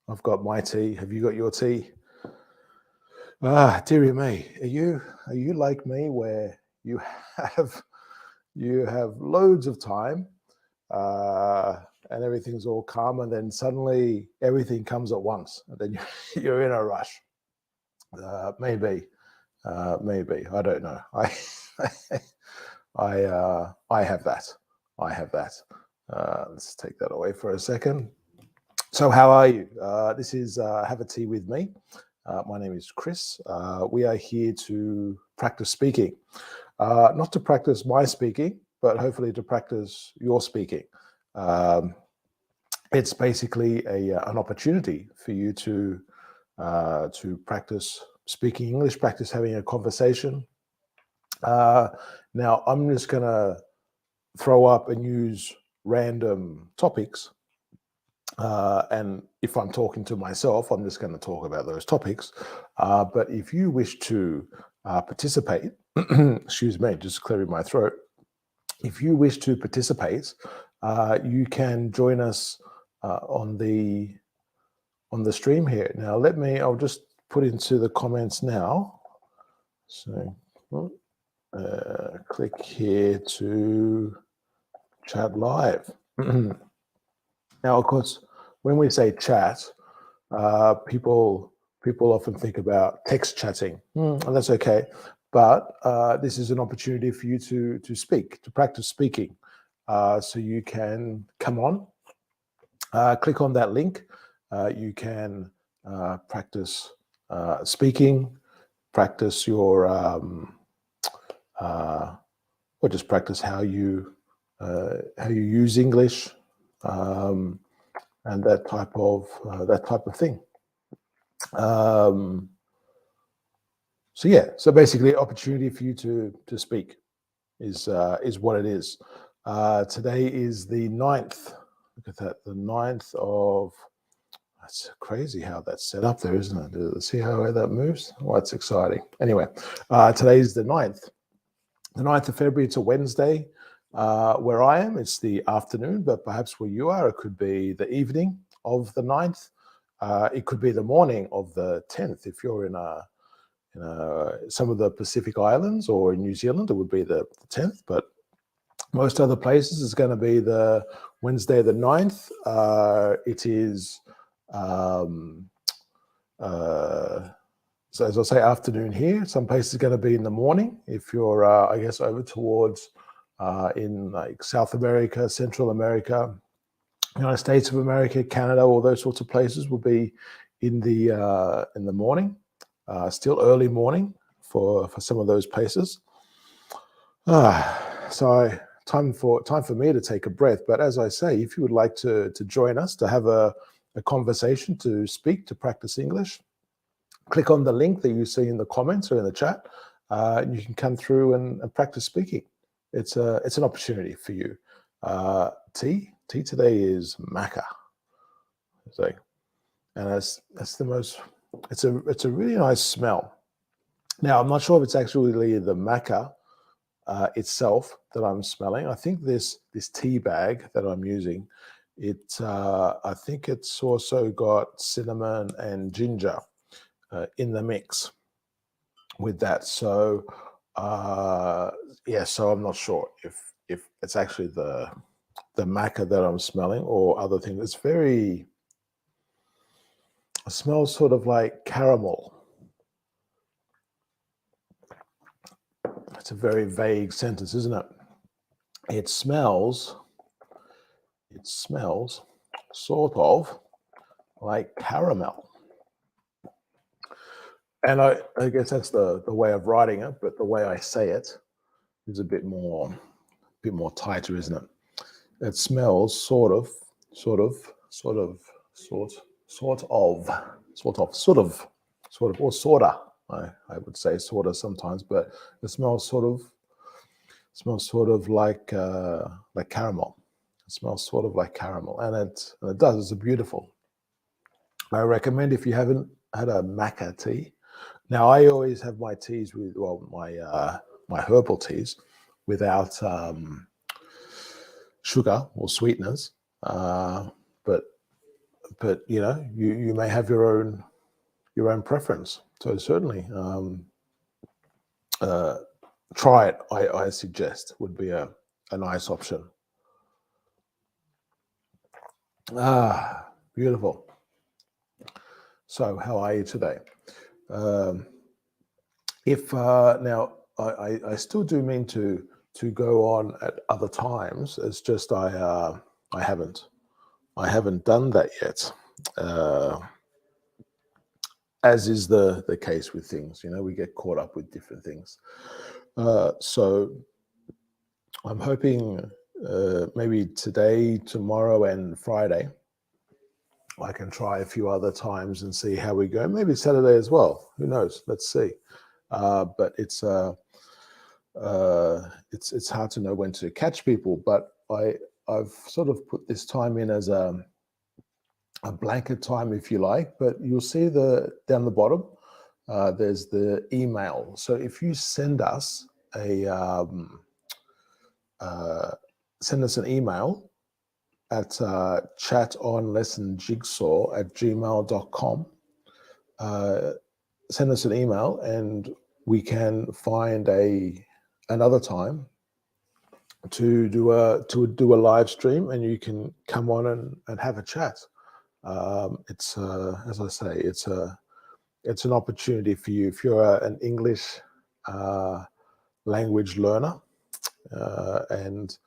I've got my tea. Have you got your tea? Ah, dearie me, are you like me where have you have loads of time uh, and everything's all calm, and then suddenly everything comes at once, and then you're in a rush. Maybe, maybe I don't know. I have that. I have that. Let's take that away for a second. So, how are you? This is Have a Tea with me. My name is Chris. We are here to practice speaking, not to practice my speaking, but hopefully to practice your speaking. Um, it's basically an opportunity for you to practice speaking English, practice having a conversation. Now, I'm just going to throw up and use random topics. And if I'm talking to myself, I'm just going to talk about those topics. But if you wish to participate, excuse me, just clearing my throat. If you wish to participate, you can join us on the stream here. Now, I'll just put into the comments now. So click here to chat live. Now, of course, when we say chat, people often think about text chatting, and that's okay. But this is an opportunity for you to speak, to practice speaking. So you can come on, click on that link. You can practice speaking, practice your, or just practice how you use English. And that type of thing. So yeah, so basically, opportunity for you to speak is what it is. Today is the 9th. Look at that, the 9th of. That's crazy how that's set up there, isn't it? Let's see how that moves. Oh, that's exciting. Anyway, today is the 9th. The 9th of February. It's a Wednesday. Where I am, it's the afternoon, but perhaps where you are, it could be the evening of the 9th. It could be the morning of the 10th. If you're in some of the Pacific Islands or in New Zealand, it would be the 10th, but most other places it's going to be the Wednesday the 9th. It is, so as I say, afternoon here. Some places are going to be in the morning. If you're, I guess, over towards in like South America, Central America, United States of America, Canada, all those sorts of places will be in the morning, still early morning for some of those places. So time for me to take a breath. But as I say, if you would like to join us to have a conversation, to speak, to practice English, click on the link that you see in the comments or in the chat, and you can come through and practice speaking. It's an opportunity for you. Tea today is maca. So, and that's the most. It's a really nice smell. Now, I'm not sure if it's actually the maca itself that I'm smelling. I think this tea bag that I'm using, I think it's also got cinnamon and ginger in the mix with that. So yeah, so I'm not sure if it's actually the maca that I'm smelling or other things. It smells sort of like caramel. It's a very vague sentence, isn't it? It smells sort of like caramel. And I guess that's the way of writing it, but the way I say it is a bit more tighter, isn't it? It smells sort of, or sorta. I would say sorta sometimes, but it smells sort of like caramel. It smells sort of like caramel, and it does. It's beautiful. I recommend, if you haven't had a maca tea. Now, I always have my teas with, my herbal teas without sugar or sweeteners. But but you may have your own preference. So certainly try it. I suggest would be a nice option. Beautiful. So how are you today? If now I still do mean to go on at other times. It's just I haven't done that yet. As is the case with things, we get caught up with different things. So I'm hoping maybe today, tomorrow, and Friday I can try a few other times and see how we go. Maybe Saturday as well. Who knows? Let's see. But it's hard to know when to catch people. But I've sort of put this time in as a blanket time, if you like. But you'll see down the bottom there's the email. So if you send us send us an email at chatonlessonjigsaw@gmail.com. Send us an email and we can find another time to do a live stream, and you can come on and have a chat. It's as I say, it's an opportunity for you if you're an English language learner and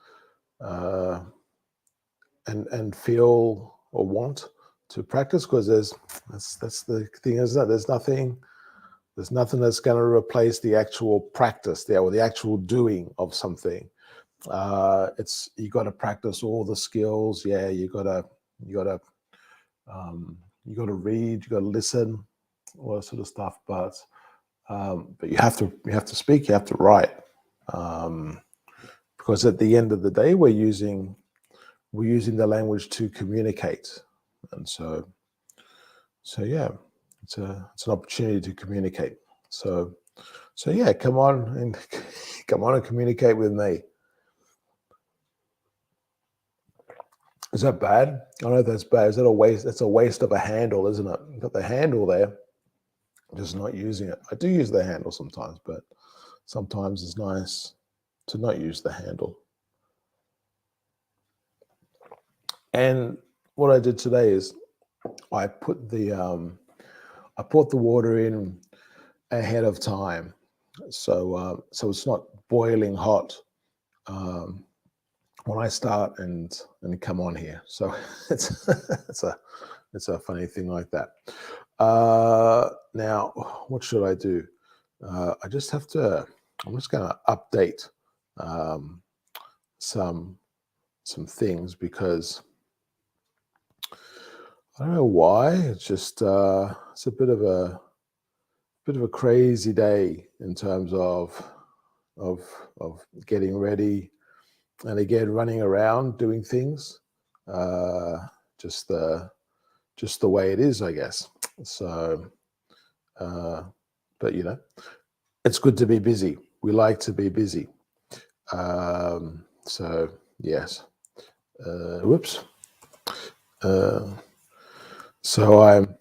feel or want to practice, because that's the thing, isn't it? There's nothing that's going to replace the actual practice there, or the actual doing of something. It's, you got to practice all the skills. Yeah, you got to read, you got to listen, all that sort of stuff. But you have to speak, you have to write, because at the end of the day, we're using the language to communicate, and so yeah, it's an opportunity to communicate. So yeah, come on and communicate with me. Is that bad? I don't know if that's bad. Is that a waste? That's a waste of a handle, isn't it? You've got the handle there, just not using it. I do use the handle sometimes, but sometimes it's nice to not use the handle. And what I did today is I put the water in ahead of time, so it's not boiling hot when I start and come on here. So it's a funny thing like that. Now, what should I do? I just have to. I'm just going to update some things, because I don't know why. It's just it's a bit of a crazy day in terms of getting ready, and again running around doing things. Just the way it is, I guess. So, but it's good to be busy. We like to be busy. So yes. Whoops. So I'm.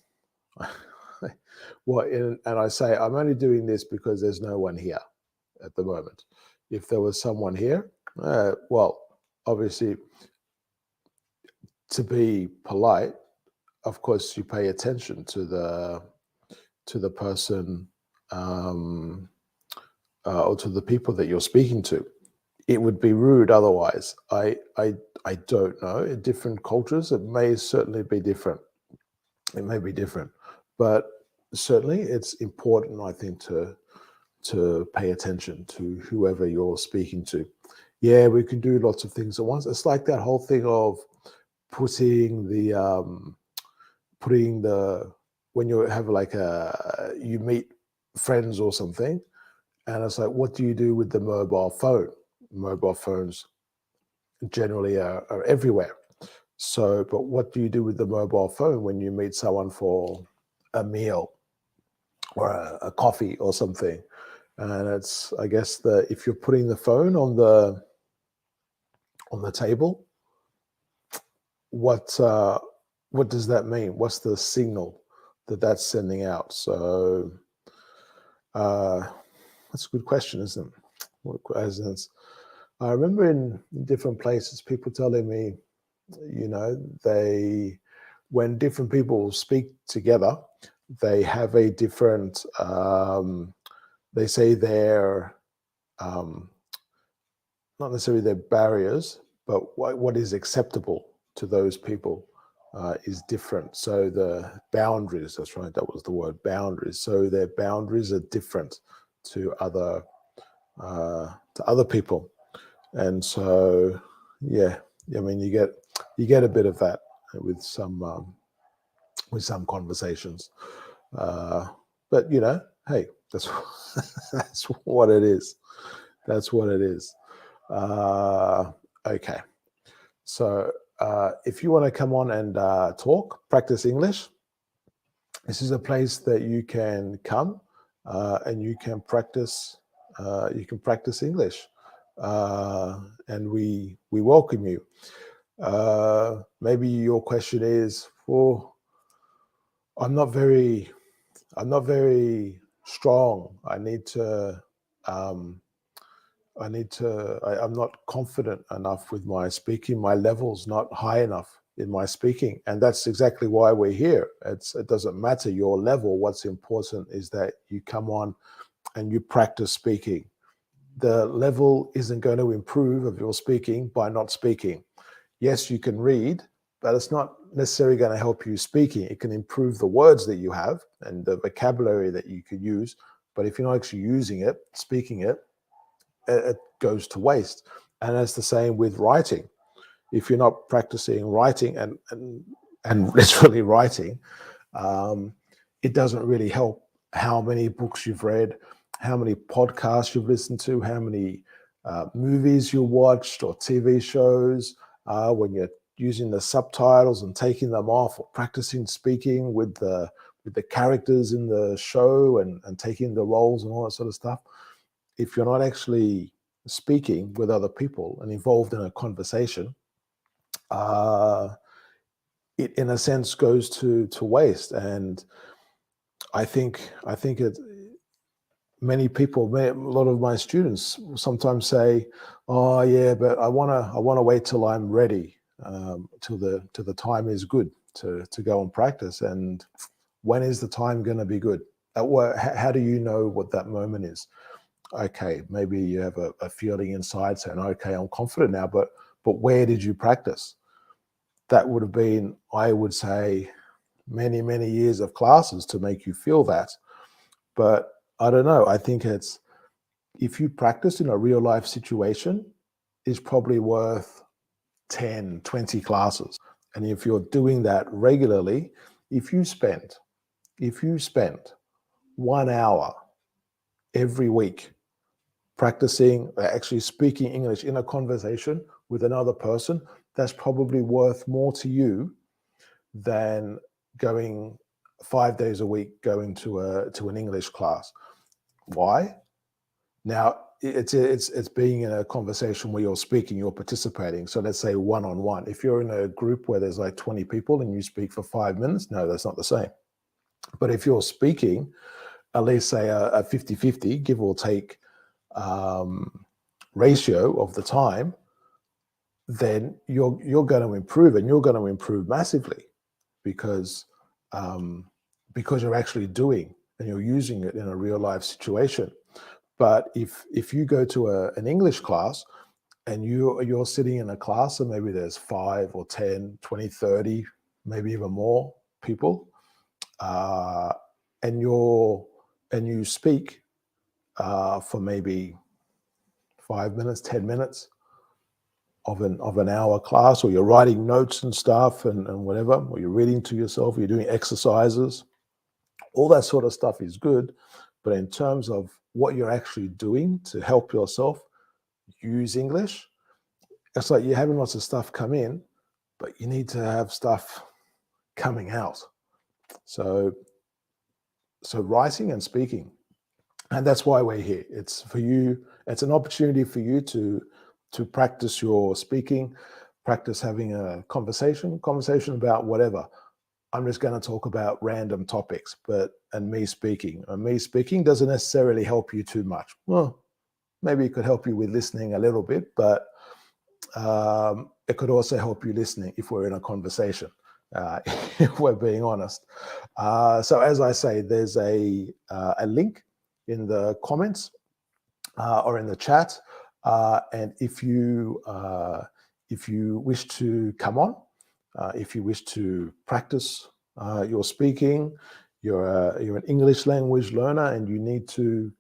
And I say I'm only doing this because there's no one here at the moment. If there was someone here, well, obviously, to be polite, of course, you pay attention to the person, or to the people that you're speaking to. It would be rude otherwise. I don't know. In different cultures, it may certainly be different. It may be different, but certainly it's important, I think, to pay attention to whoever you're speaking to. Yeah, we can do lots of things at once. It's like that whole thing of putting the when you have like you meet friends or something, and it's like, what do you do with the mobile phone? Mobile phones generally are everywhere. So, but what do you do with the mobile phone when you meet someone for a meal or a coffee or something? And it's, I guess, if you're putting the phone on the table, what what does that mean? What's the signal that that's sending out? So that's a good question, isn't it? I remember in different places, people telling me, when different people speak together, they have a different, they say their, not necessarily their barriers, but what is acceptable to those people is different. So the boundaries, that's right, that was the word, boundaries. So their boundaries are different to other people. And so, yeah, I mean, you get a bit of that with some conversations, but hey, that's that's what it is. That's what it is. Okay, so if you want to come on and talk, practice English, this is a place that you can come and you can practice. You can practice English, and we welcome you. Maybe your question is, well, I'm not very strong. I'm not confident enough with my speaking. My level's not high enough in my speaking. And that's exactly why we're here. It doesn't matter your level. What's important is that you come on and you practice speaking. The level isn't going to improve of your speaking by not speaking. Yes, you can read, but it's not necessarily going to help you speaking. It can improve the words that you have and the vocabulary that you could use. But if you're not actually using it, speaking it, it goes to waste. And that's the same with writing. If you're not practicing writing and literally writing, it doesn't really help how many books you've read, how many podcasts you've listened to, how many movies you watched or TV shows, when you're using the subtitles and taking them off, or practicing speaking with the characters in the show and taking the roles and all that sort of stuff. If you're not actually speaking with other people and involved in a conversation, it in a sense goes to waste. And I think many people, a lot of my students sometimes say, "Oh yeah, but I wanna wait till I'm ready, till the time is good to go and practice." And when is the time going to be good? How do you know what that moment is? Okay, maybe you have a feeling inside saying, "Okay, I'm confident now," but where did you practice? That would have been, I would say, many years of classes to make you feel that. But I don't know. I think it's, if you practice in a real life situation, is probably worth 10, 20 classes. And if you're doing that regularly, if you spend 1 hour every week practicing, actually speaking English in a conversation with another person, that's probably worth more to you than going 5 days a week going to an English class. Why? Now, it's being in a conversation where you're speaking, you're participating. So let's say one-on-one. If you're in a group where there's like 20 people and you speak for 5 minutes, no, that's not the same. But if you're speaking, at least say a 50-50, give or take, ratio of the time, then you're going to improve, and you're going to improve massively because you're actually doing and you're using it in a real life situation. But if you go to an English class and you're sitting in a class and maybe there's 5 or 10, 20, 30, maybe even more people, and you speak for maybe 5 minutes, 10 minutes of an hour class, or you're writing notes and stuff and whatever, or you're reading to yourself, or you're doing exercises, all that sort of stuff is good. But in terms of what you're actually doing to help yourself use English, it's like you're having lots of stuff come in, but you need to have stuff coming out. So writing and speaking. And that's why we're here. It's for you. It's an opportunity for you to practice your speaking, practice having a conversation about whatever. I'm just going to talk about random topics, and me speaking doesn't necessarily help you too much. Well, maybe it could help you with listening a little bit, but it could also help you listening if we're in a conversation, if we're being honest. So as I say, there's a link in the comments or in the chat, and if you wish to come on, if you wish to practice your speaking, you're an English language learner, and you need to,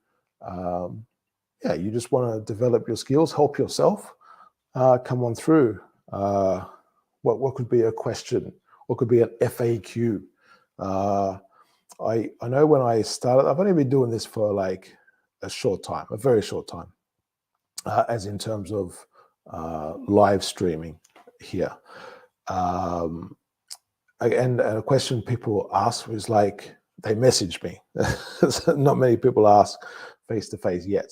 you just want to develop your skills, help yourself. Come on through. What could be a question? What could be an FAQ? I know when I started, I've only been doing this for like a short time, a very short time, as in terms of live streaming here. And a question people ask was like, they message me. Not many people ask face to face yet.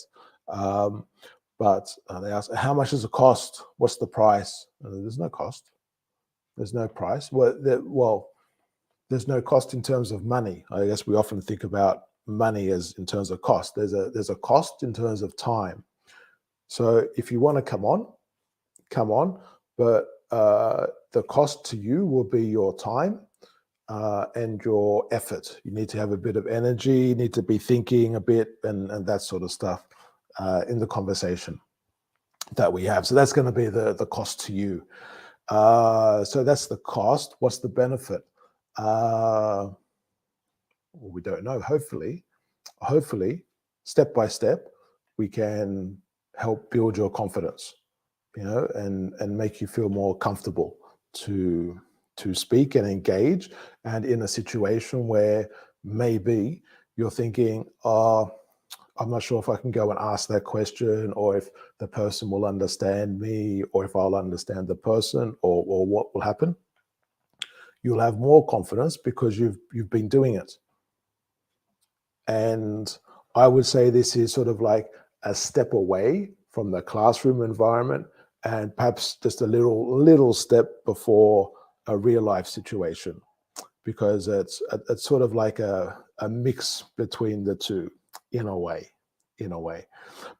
But they ask, how much does it cost? What's the price? There's no cost. There's no price. Well, there's no cost in terms of money. I guess we often think about money as in terms of cost. There's a cost in terms of time. So if you want to come on, but the cost to you will be your time and your effort. You need to have a bit of energy, you need to be thinking a bit and that sort of stuff in the conversation that we have. So that's going to be the cost to you. So that's the cost. What's the benefit? Well, we don't know. Hopefully, step by step, we can help build your confidence, and make you feel more comfortable to speak and engage. And in a situation where maybe you're thinking, I'm not sure if I can go and ask that question, or if the person will understand me, or if I'll understand the person, or what will happen. You'll have more confidence because you've been doing it. And I would say this is sort of like a step away from the classroom environment, and perhaps just a little step before a real life situation, because it's sort of like a mix between the two in a way,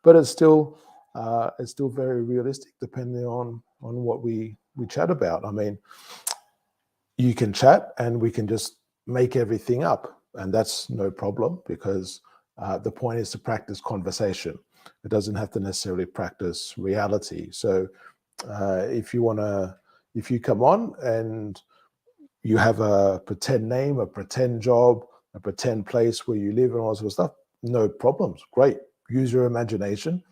but it's still very realistic depending on what we chat about. I mean, you can chat and we can just make everything up, and that's no problem, because the point is to practice conversation. It doesn't have to necessarily practice reality. So if you come on and you have a pretend name, a pretend job, a pretend place where you live and all that sort of stuff, no problems. Great. Use your imagination.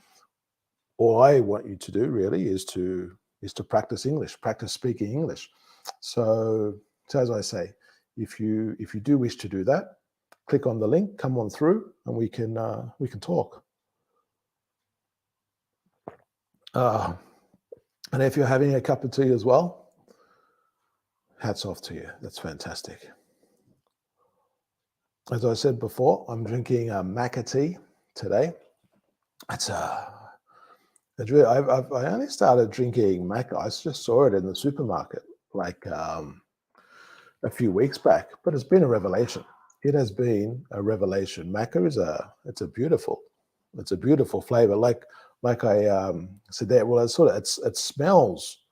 All I want you to do really is to practice English, practice speaking English. So as I say, if you do wish to do that, click on the link, come on through, and we can talk. And if you're having a cup of tea as well, hats off to you. That's fantastic. As I said before, I'm drinking maca tea today. It's really, I only started drinking maca. I just saw it in the supermarket like a few weeks back, but it's been a revelation. It has been a revelation. Maca is it's a beautiful flavor. Like I said there, well, it smells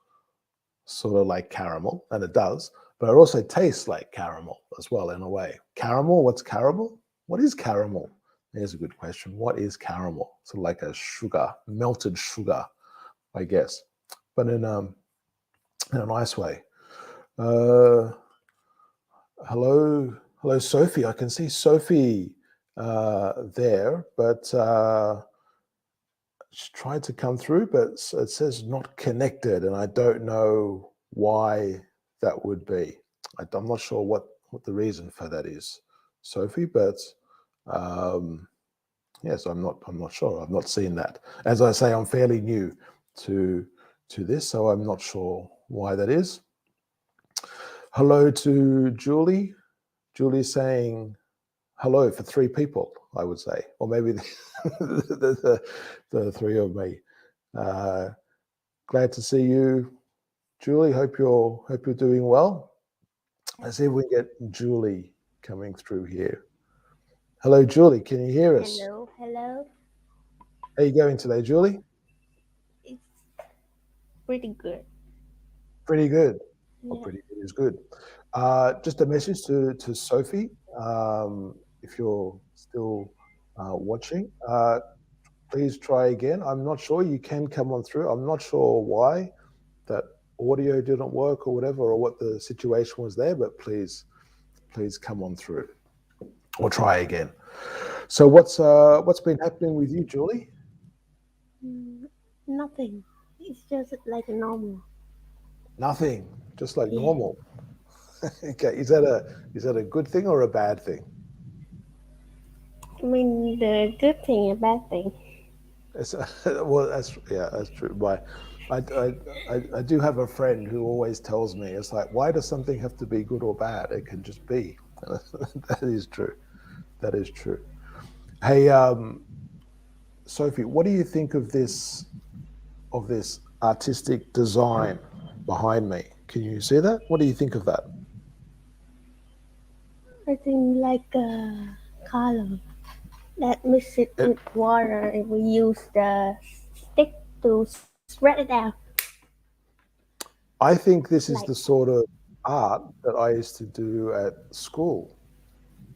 sort of like caramel, and it does, but it also tastes like caramel as well in a way. Caramel, what's caramel? What is caramel? Here's a good question. What is caramel? Sort of like a sugar, melted sugar, I guess, but in a nice way. Hello, Sophie. I can see Sophie there, but she tried to come through, but it says not connected, and I don't know why that would be. I'm not sure what the reason for that is, Sophie, but yes, I'm not sure. I've not seen that. As I say, I'm fairly new to this, so I'm not sure why that is. Hello to Julie. Julie's saying hello for 3 people, I would say, or maybe the 3 of me. Glad to see you, Julie, hope you're doing well. Yes. Let's see if we can get Julie coming through here. Hello, Julie. Can you hear us? Hello, hello. How you going today, Julie? It's pretty good. Pretty good. Oh, Yeah. pretty good is good. Just a message to Sophie. If you're still watching, please try again. I'm not sure you can come on through. I'm not sure why that audio didn't work or whatever, or what the situation was there. But please come on through or try again. So what's been happening with you, Julie? Mm, Nothing. It's just like normal. Nothing, just like Yeah. normal. Okay, is that a good thing or a bad thing? I mean, the good thing and bad thing. It's, well, that's true. I do have a friend who always tells me, it's like, why does something have to be good or bad? It can just be. That is true. That is true. Hey, Sophie, what do you think of this artistic design behind me? Can you see that? What do you think of that? I think like color that mix it It, with water and we use the stick to spread it out. I think this Like, is the sort of art that I used to do at school,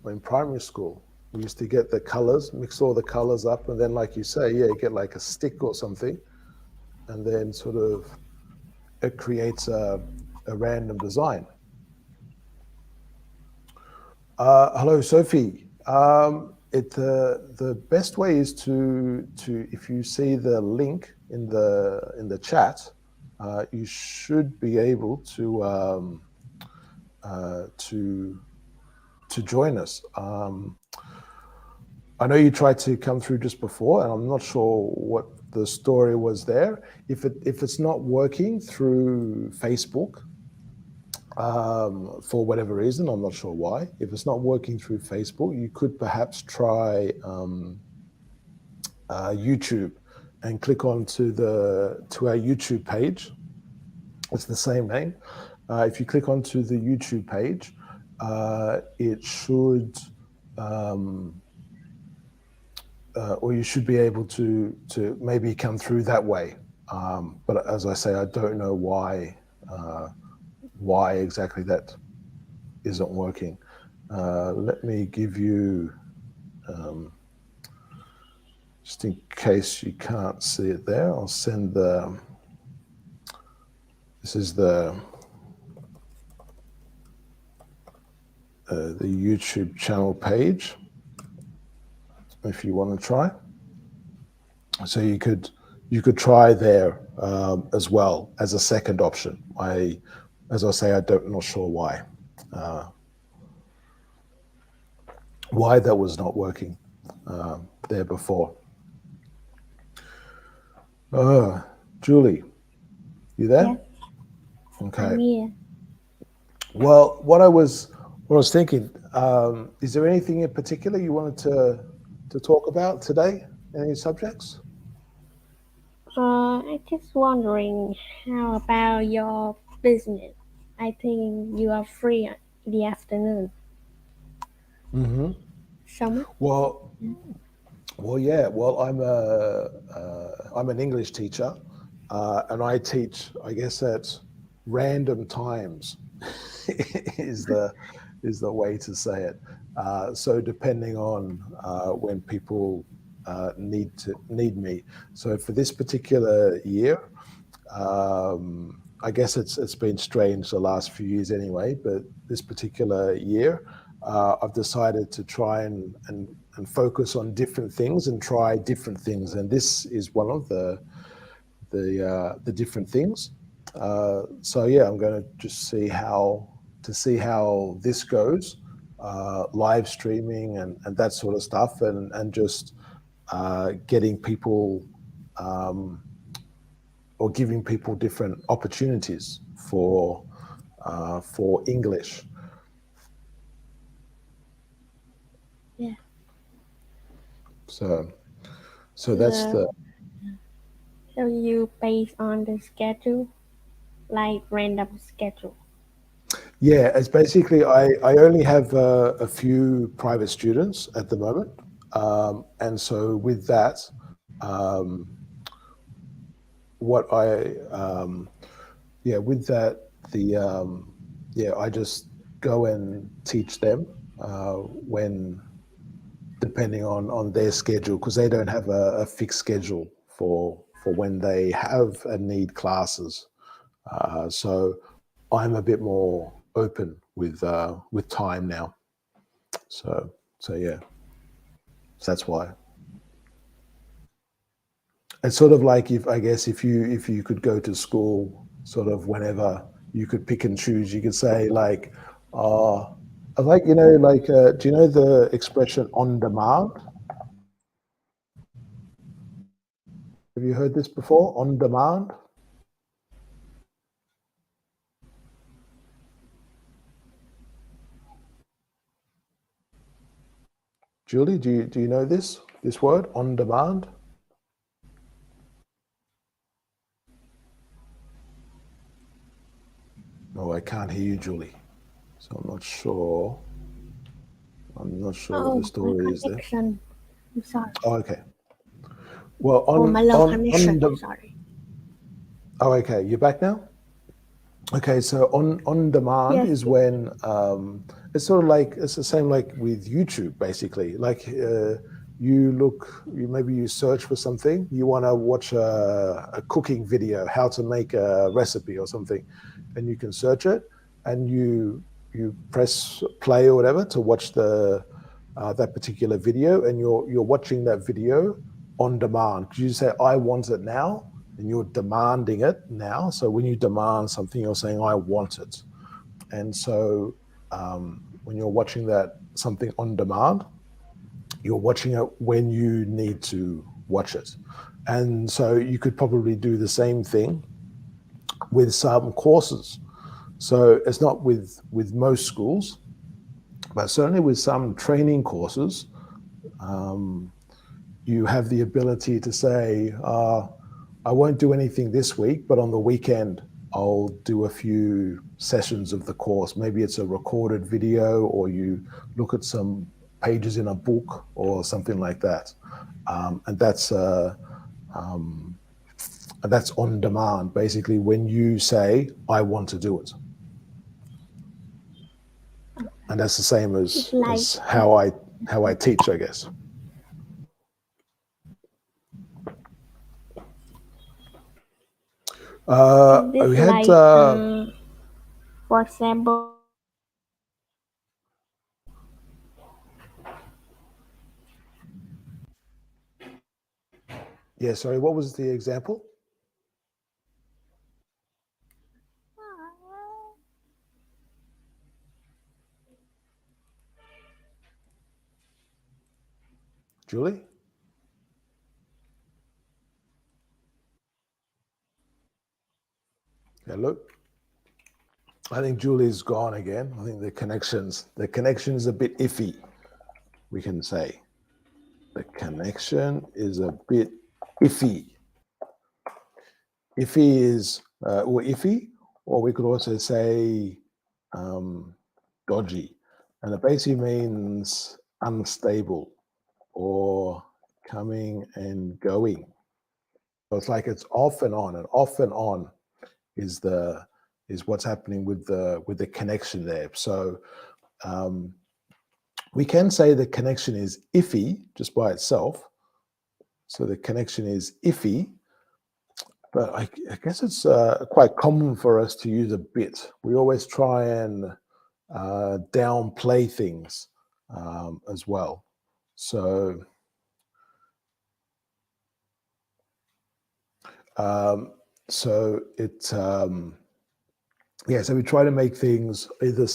in primary school. We used to get the colors, mix all the colors up, and then, like you say, yeah, get like a stick or something, and then sort of it creates a random design. Hello, Sophie. The best way is to if you see the link in the chat, you should be able to join us. I know you tried to come through just before, and I'm not sure what the story was there. If it's not working through Facebook, for whatever reason, I'm not sure why. If it's not working through Facebook, you could perhaps try YouTube and click on to our YouTube page. It's the same name. If you click onto the YouTube page, it should. Um, or you should be able to maybe come through that way. But as I say, I don't know why exactly that isn't working. Let me give you, um, just in case you can't see it there, I'll send this is the YouTube channel page, if you want to try. So you could try there as well as a second option. As I say, not sure uh, why that was not working there before. Julie, you there? yes, Okay. I'm here. Well, what I was thinking, is there anything in particular you wanted to talk about today? Any subjects? I just wondering, how about your business? I think you are free in the afternoon. Hmm. Summer? Well, yeah. Well, I'm an English teacher, and I teach, I guess, at random times is the way to say it. So depending on when people need me. So for this particular year, I guess it's been strange the last few years anyway, but this particular year, I've decided to try and focus on different things and try different things, and this is one of the different things. So yeah, I'm going to just see how this goes, live streaming and that sort of stuff, and just getting people, um, or giving people different opportunities for English. Yeah. So so that's the So, so you based on the schedule? like random schedule. Yeah, it's basically I only have a few private students at the moment, and so with that, um, what I yeah with that the yeah I just go and teach them when depending on their schedule because they don't have a fixed schedule for when they have and need classes. So I'm a bit more open with time now. So yeah, so that's why. It's sort of like if I guess if you could go to school sort of whenever you could pick and choose, you could say like, uh, like like do you know the expression on demand? Have you heard this before? On demand. Julie, do you know this word on demand? No, I can't hear you, Julie. So I'm not sure. I'm not sure what the Oh, my story is there. connection. I'm sorry. Oh, okay. Well, Oh, my low connection. Sorry. oh, okay. You're back now. Okay, so on demand Yes. is when it's sort of like it's the same like with YouTube basically. Like you maybe you search for something, you want to watch a cooking video, how to make a recipe or something, and you can search it, and you press play or whatever to watch the that particular video, and you're watching that video on demand. You say I want it now, and you're demanding it now. So when you demand something, you're saying, I want it. And so when you're watching that something on demand, you're watching it when you need to watch it. And so you could probably do the same thing with some courses. So it's not with most schools, but certainly with some training courses, you have the ability to say, I won't do anything this week, but on the weekend, I'll do a few sessions of the course. Maybe it's a recorded video, or you look at some pages in a book or something like that. And that's on demand, basically, when you say, I want to do it. And that's the same It's like as how I teach, I guess. is this We had like for example. yeah. Sorry, what was the example? Julie? Hello? I think Julie's gone again. I think the connection is a bit iffy, we can say. The connection is a bit iffy. Iffy is, or iffy, or we could also say dodgy. And it basically means unstable or coming and going. So it's like it's off and on, and off and on is what's happening with the connection there. So we can say the connection is iffy just by itself. So the connection is iffy, but I guess it's quite common for us to use a bit. We always try and downplay things as well. So so it yeah, so we try to make things either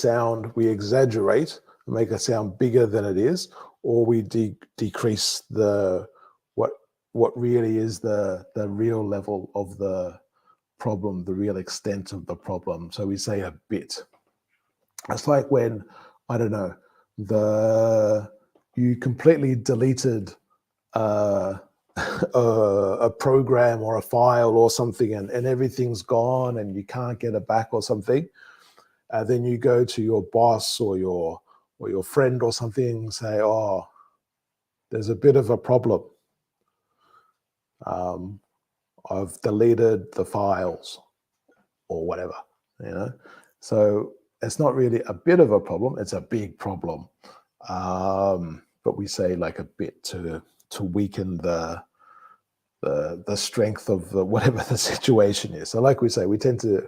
we exaggerate, make it sound bigger than it is, or we decrease what what really is the real level of the problem, the real extent of the problem. So we say a bit. It's like when, I don't know, you completely deleted a program or a file or something, and everything's gone and you can't get it back or something, then you go to your boss or your friend or something and say, oh, there's a bit of a problem. I've deleted the files or whatever, you know. So it's not really a bit of a problem, it's a big problem. But we say like a bit to weaken the strength of whatever the situation is. So like we say, we tend to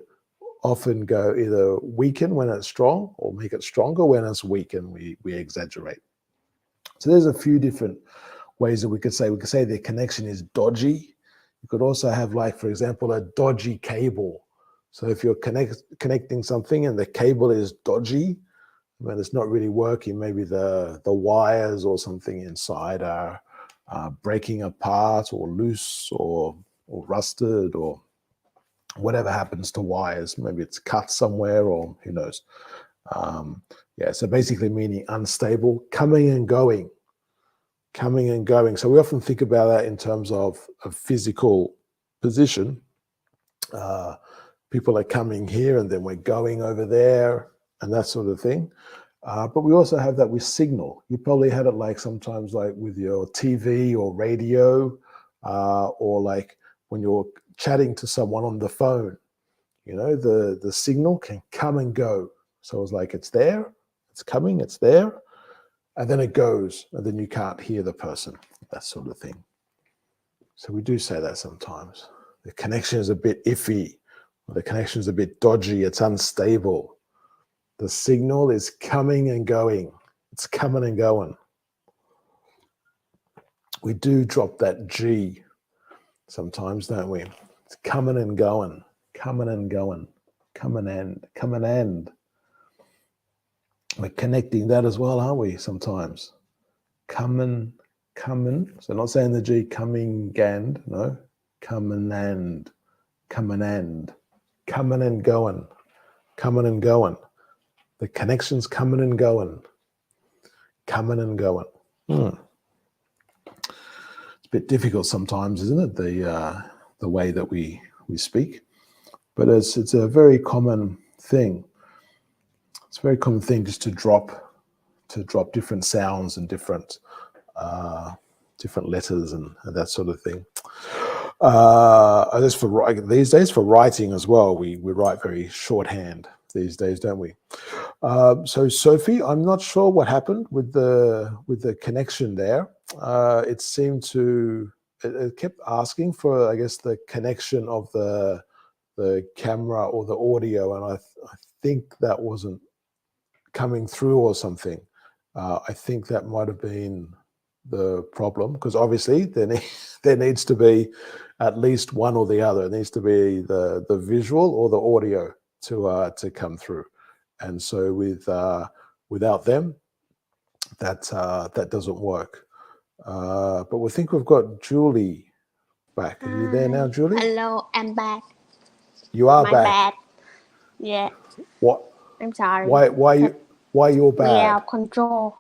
often go either weaken when it's strong or make it stronger when it's weak, and we exaggerate. So there's a few different ways that we could say the connection is dodgy. You could also have, like, for example, a dodgy cable. So if you're connecting something and the cable is dodgy, when it's not really working, maybe the wires or something inside are breaking apart or loose or rusted or whatever happens to wires. Maybe it's cut somewhere, or who knows. Yeah, so basically meaning unstable, coming and going. So we often think about that in terms of a physical position. People are coming here and then we're going over there and that sort of thing. But we also have that with signal. You probably had it like sometimes like with your TV or radio, or like when you're chatting to someone on the phone, you know, the signal can come and go. So it's like it's there, it's coming, it's there, and then it goes, and then you can't hear the person, that sort of thing. So we do say that sometimes. The connection is a bit iffy, or the connection is a bit dodgy, it's unstable. The signal is coming and going. It's coming and going. We do drop that G sometimes, don't we? It's coming and going, coming and going, coming and. We're connecting that as well, aren't we, sometimes? Coming. So not saying the G, coming and, no. Coming and going. The connection's coming and going. It's a bit difficult sometimes, isn't it? The way that we speak, but it's a very common thing. It's a very common thing just to drop different sounds and different letters and that sort of thing. These days for writing as well, we write very shorthand these days, don't we? So Sophie, I'm not sure what happened with the connection there. It seemed to it kept asking for, I guess, the connection of the camera or the audio, and I think that wasn't coming through or something. I think that might have been the problem, because obviously there needs to be at least one or the other. It needs to be the visual or the audio to come through, and so without them, that doesn't work. But we think we've got Julie back. Are you there now, Julie? Hello, I'm back. You are My back. bad. Yeah. What? I'm sorry. Why you're bad? Yeah, control.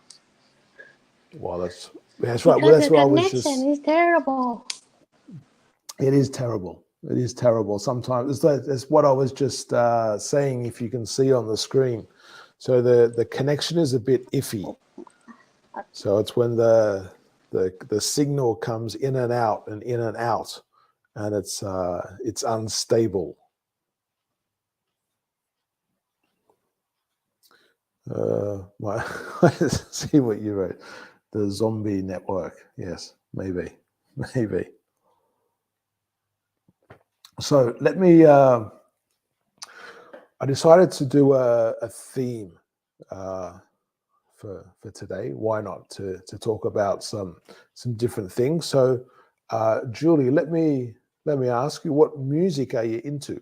Well, that's right. Because Well, that's the what I was connection is terrible. It is terrible. It is terrible. Sometimes it's what I was just saying. If you can see on the screen, so the connection is a bit iffy. So it's when the signal comes in and out, and it's unstable. See what you wrote. The zombie network. Yes, maybe. So let me. I decided to do a theme for today. Why not to talk about some different things? So, Julie, let me ask you, what music are you into?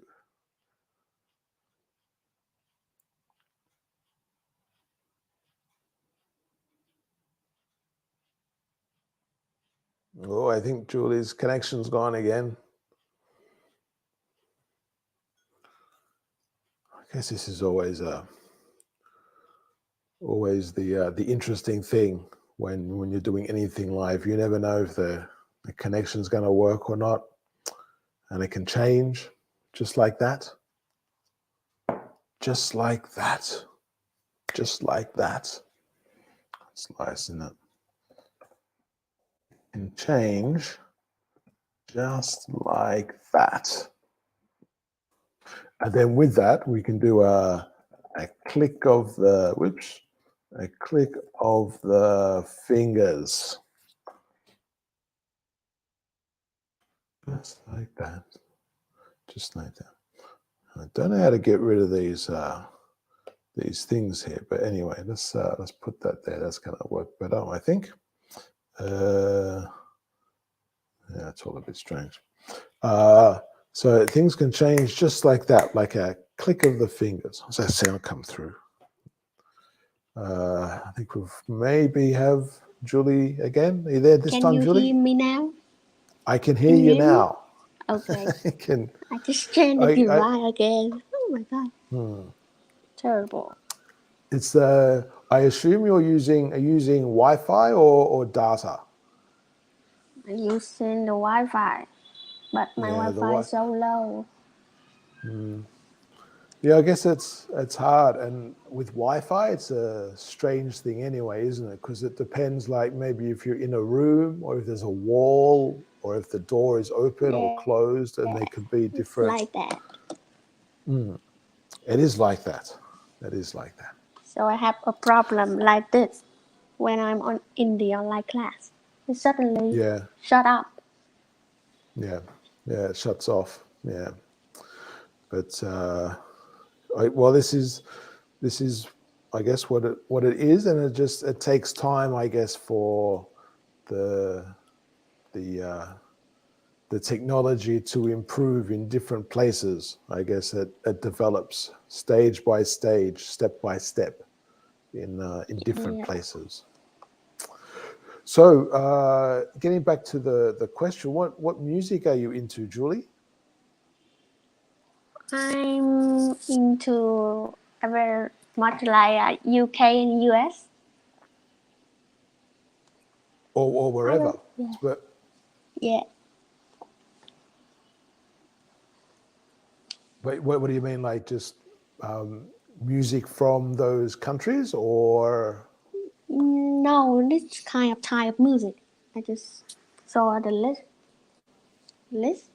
Oh, I think Julie's connection's gone again. I guess this is always the interesting thing when you're doing anything live. You never know if the the connection's going to work or not, and it can change just like that. Just like that. Just like that. It's nice, isn't it? It can change just like that. And then with that, we can do a click of the, a click of the fingers. Just like that. Just like that. I don't know how to get rid of these things here, but anyway, let's put that there. That's going to work better, I think. Yeah, it's all a bit strange. So things can change just like that, like a click of the fingers. Does that sound come through? I think we've maybe have Julie again. Are you there this Can time, you Julie? hear me now? I can hear Can you you hear me? now. Okay. I I just turned the device again. Oh my god. Terrible. It's I assume you're using Wi-Fi or data. I'm using the Wi-Fi, but my Yeah, Wi-Fi is so low. Yeah, I guess it's hard, and with Wi-Fi, it's a strange thing anyway, isn't it? Because it depends, like maybe if you're in a room, or if there's a wall, or if the door is open or Yeah, closed, and they could be it's different. like that. It is like that. It is like that. So I have a problem like this when I'm in the online class. It suddenly Yeah, shut up. yeah, yeah. It shuts off. Yeah, but well, this is, I guess, what it is, and it takes time, I guess, for the technology to improve in different places. I guess it develops stage by stage, step by step, in different Yeah. places. So, getting back to the question, what music are you into, Julie? I'm into very much like UK and US. Or I wherever? don't. Yeah. But Yeah. what do you mean, like just music from those countries, or? No, this kind of type of music. I just saw the list,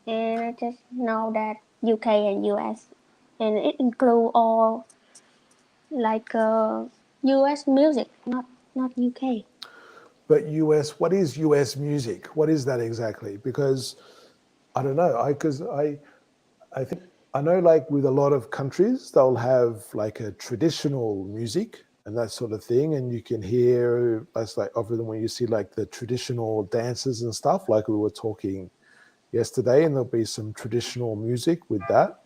and I just know that UK and US, and it include all like US music, not UK. But US, what is US music? What is that exactly? Because I don't know. I think I know, like with a lot of countries, they'll have like a traditional music and that sort of thing, and you can hear that's like often when you see like the traditional dances and stuff, like we were talking yesterday, and there'll be some traditional music with that.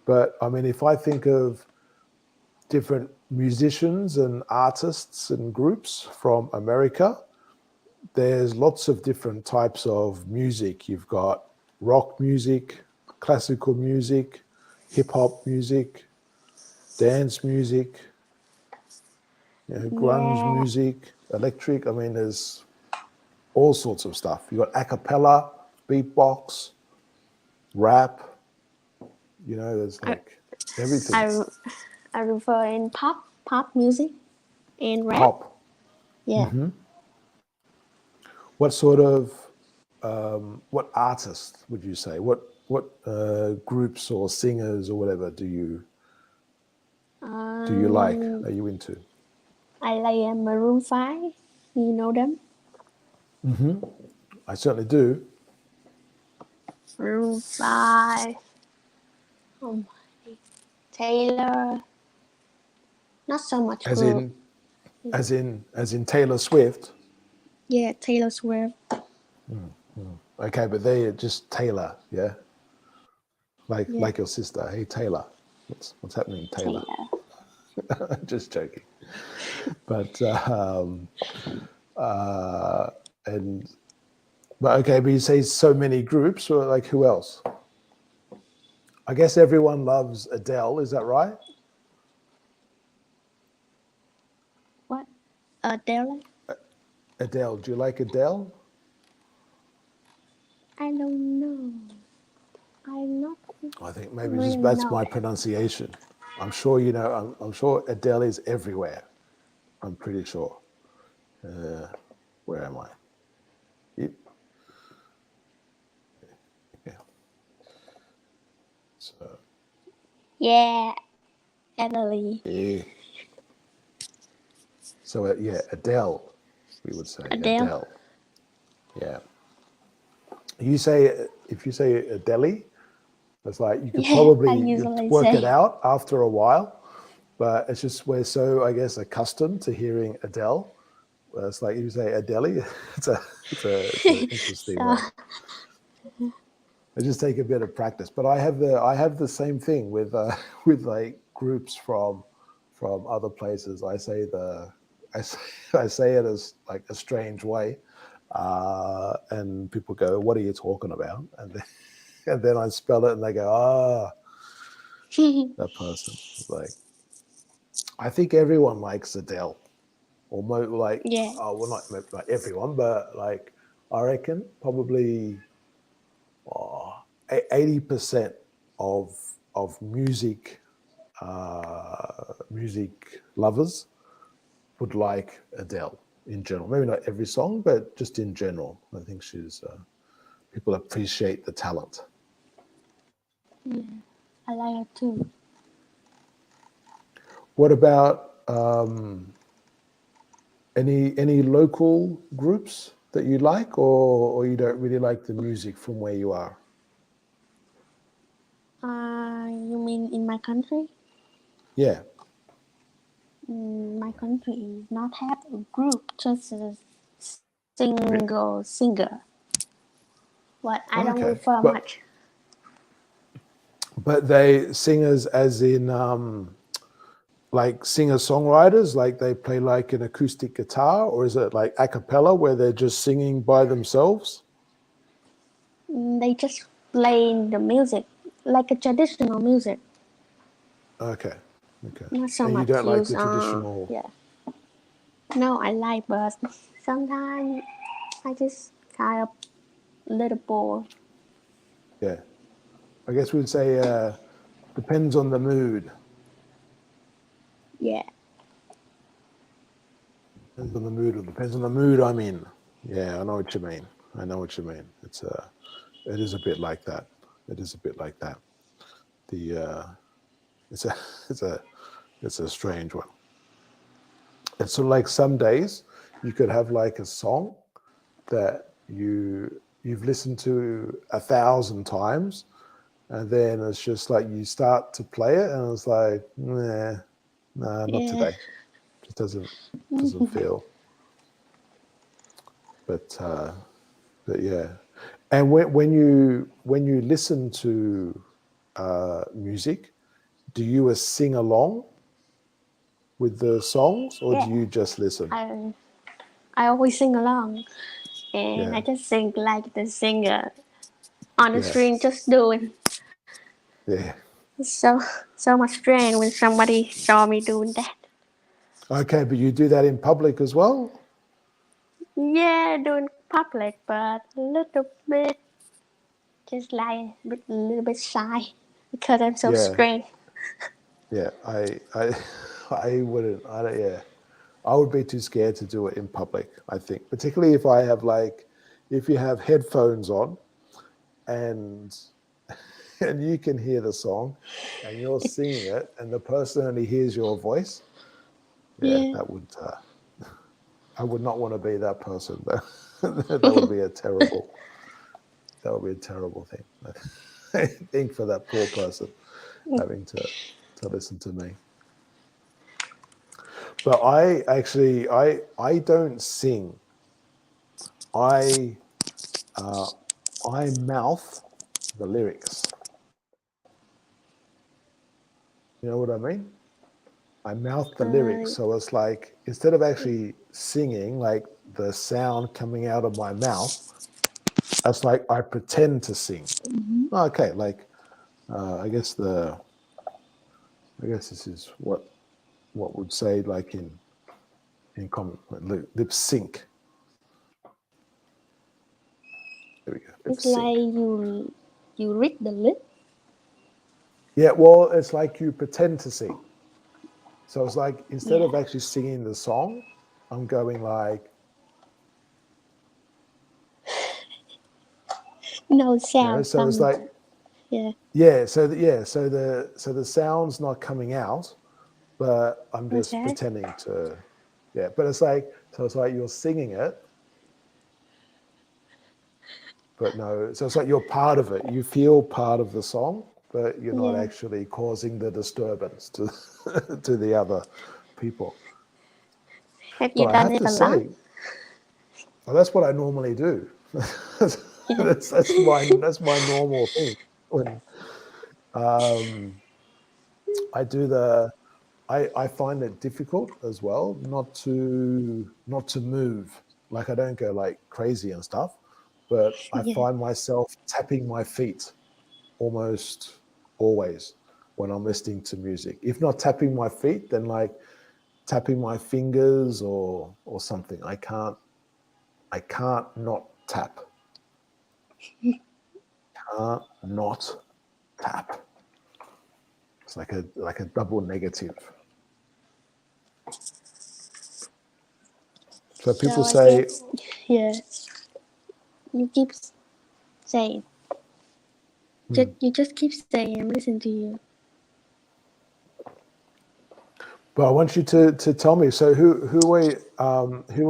But I mean, if I think of different musicians and artists and groups from America, there's lots of different types of music. You've got rock music, classical music, hip hop music, dance music, grunge Yeah, music, electric. I mean, there's all sorts of stuff. You've got a cappella, beatbox, rap, there's I like everything. I, I refer in pop music and rap. Pop. Yeah. What sort of, what artists would you say? What groups or singers or whatever do you like? Um, Are you into? I like Maroon 5. You know them? I certainly do. Maroon 5. Oh, Taylor. Not so much As group. in, as in Taylor Swift. Yeah, Taylor Swift. Okay, but they're just Taylor, yeah. Yeah, Like your sister. Hey Taylor, what's happening, Taylor? Taylor. Just joking. But uh, and but okay, but you say so many groups, or like who else? I guess everyone loves Adele. Is that right? What? Taylor? Adele. Do you like Adele? I don't know. I'm not I think maybe really just that's know my that. pronunciation. I'm sure you know. I'm sure Adele is everywhere. I'm pretty sure. Where am I? Yep. Yeah. So Yeah, Emily. yeah. So yeah, Adele. We would say Adele. Adele. Yeah. You say if you say Adele, it's like you could Yeah, I probably usually work it say. out after a while, but it's just we're so I guess accustomed to hearing Adele. It's like you say Adele. It's an interesting So way. I just take a bit of practice, but I have the same thing with with like groups from other places. I say, I say it as like a strange way, and people go, "What are you talking about?" And then I spell it, and they go, "Ah, that person." It's like I think everyone likes Adele, or like yeah, oh, well, not everyone, but like I reckon probably 80% of music lovers would like Adele in general. Maybe not every song, but just in general. I think she's people appreciate the talent. yeah. I like it too. What about any local groups that you like, or you don't really like the music from where you are? You mean in my country? Yeah. My country is not have a group, just a single singer. But I don't Okay. prefer much. But they singers as in like singer songwriters, like they play like an acoustic guitar, or is it like a cappella where they're just singing by themselves? They just play the music like a traditional music, Okay, okay. not so And you much don't like use. the traditional? Yeah. No, I like, but sometimes I just kind of little bored. Yeah, I guess we'd say depends on the mood. Yeah, Depends on the mood, or depends on the mood I'm in. Yeah, I know what you mean. I know what you mean. It is a bit like that. It is a bit like that. The it's a it's a it's a strange one. It's sort of like some days you could have like a song that you've listened to 1,000 times, and then it's just like you start to play it, and it's like, nah, not yeah, today. Just doesn't feel. But but yeah. And when you listen to music, do you sing along with the songs, or do yeah. you just listen? I I always sing along, and I Yeah, just sing like the singer on the yeah, screen, just doing. yeah. It's so much strange when somebody saw me doing that. Okay, but you do that in public as well? Yeah, doing public, but a little bit, just like a little bit shy because I'm so Yeah, strange. yeah. I wouldn't. I don't. Yeah, I would be too scared to do it in public. I think, particularly if I have like, if you have headphones on and and you can hear the song, and you're singing it, and the person only hears your voice. Yeah, Yeah, that would. I would not want to be that person. That would be a terrible. That would be a terrible thing. I think for that poor person having to listen to me. But I actually I don't sing. I uh, I mouth the lyrics. You know what I mean? I mouth the lyrics, uh, so it's like instead of actually singing, like the sound coming out of my mouth, it's like I pretend to sing. Okay, like I guess this is what would say like in common lip sync. There we go. It's sing. like you read the list. Yeah, well, it's like you pretend to sing. So it's like instead of Yeah. actually singing the song, I'm going like, No sound so it's coming. like, Yeah. so the sound's not coming out, but I'm just Okay. pretending to, yeah. But it's like, so it's like you're singing it, but no. So it's like you're part of it. You feel part of the song, but you're not Yeah. actually causing the disturbance to to the other people. Have But you I done have it to a lot? say, well, that's what I normally do. Yeah. That's my normal thing. When um, I do the, I find it difficult as well not to move. Like I don't go like crazy and stuff, but I Yeah. find myself tapping my feet almost always when I'm listening to music. If not tapping my feet, then like tapping my fingers or something. I can't not tap. Can't not tap. It's like a double negative. So people So I say, guess, yeah, you keep saying. hmm. You just keep saying. I'm listening to you. But I want you to tell me. So who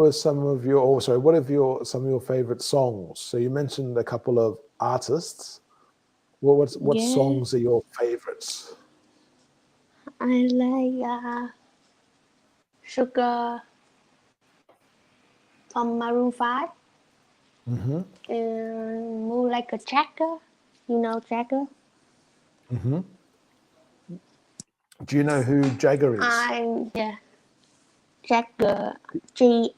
are some of your, or sorry, what are some of your favorite songs? So you mentioned a couple of artists. What Yeah. songs are your favorites? I like Sugar from Maroon 5 Hmm. and Move Like a Jagger. You know Jagger? Hmm. Do you know who Jagger is? Yeah, Jagger. Jagger.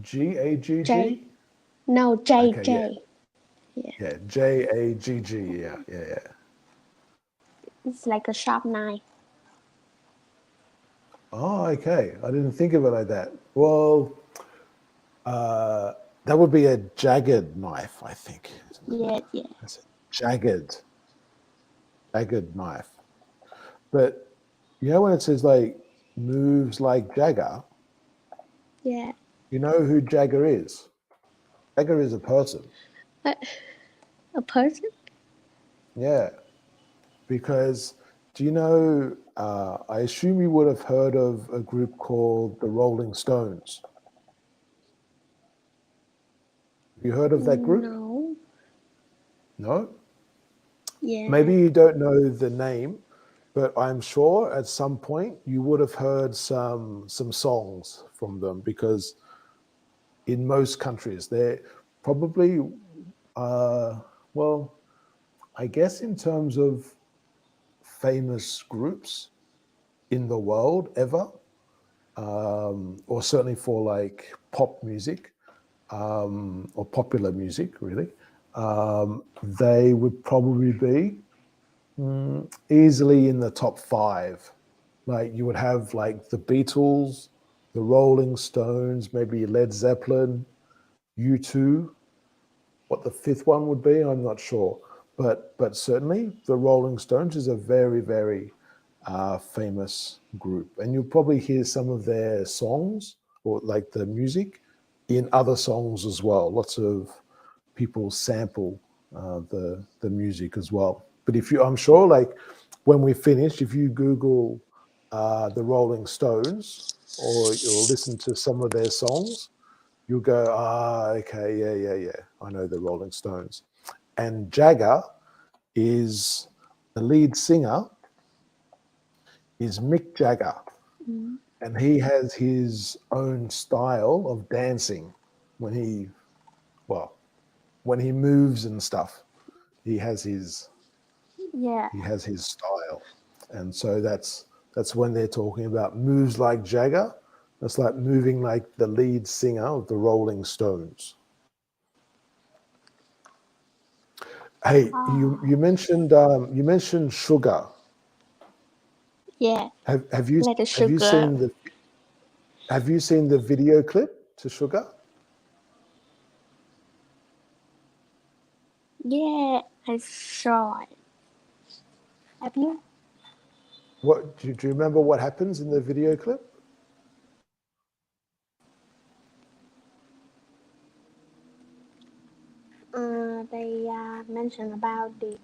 J. Jagg? No, J Okay, yeah, J. Yeah, yeah, Jagg. Yeah, yeah, yeah. it's like a sharp knife. Oh, okay. I didn't think of it like that. Well, uh, that would be a jagged knife, I think. Yeah, yeah, That's a jagged knife. But you know when it says like moves like Jagger, yeah. you know who Jagger is? Jagger is a person. A, a person? Yeah, because do you know? I assume you would have heard of a group called the Rolling Stones. Have you heard of that group? No. No. Yeah. Maybe you don't know the name, but I'm sure at some point you would have heard some songs from them because in most countries they're probably uh, well, I guess in terms of famous groups in the world ever, or certainly for like pop music or popular music, really, they would probably be easily in the top five. Like you would have like the Beatles, the Rolling Stones, maybe Led Zeppelin, U2. What the fifth one would be, I'm not sure. But certainly the Rolling Stones is a very famous group, and you'll probably hear some of their songs or like the music in other songs as well. Lots of people sample the music as well. But if you, I'm sure, like when we finish, if you Google the Rolling Stones or you'll listen to some of their songs, you'll go, okay, yeah. I know the Rolling Stones. And Jagger is the lead singer is Mick Jagger, Mm. and he has his own style of dancing when well, when he moves and stuff. He has his Yeah. he has his style, and so that's when they're talking about moves like Jagger. That's like moving like the lead singer of the Rolling Stones. Hey, Oh, you mentioned sugar. yeah. Have you Like the have you sugar. seen the have you seen the video clip to Sugar? Yeah, I saw it. Have you? What do you remember what happens in the video clip? They mentioned about the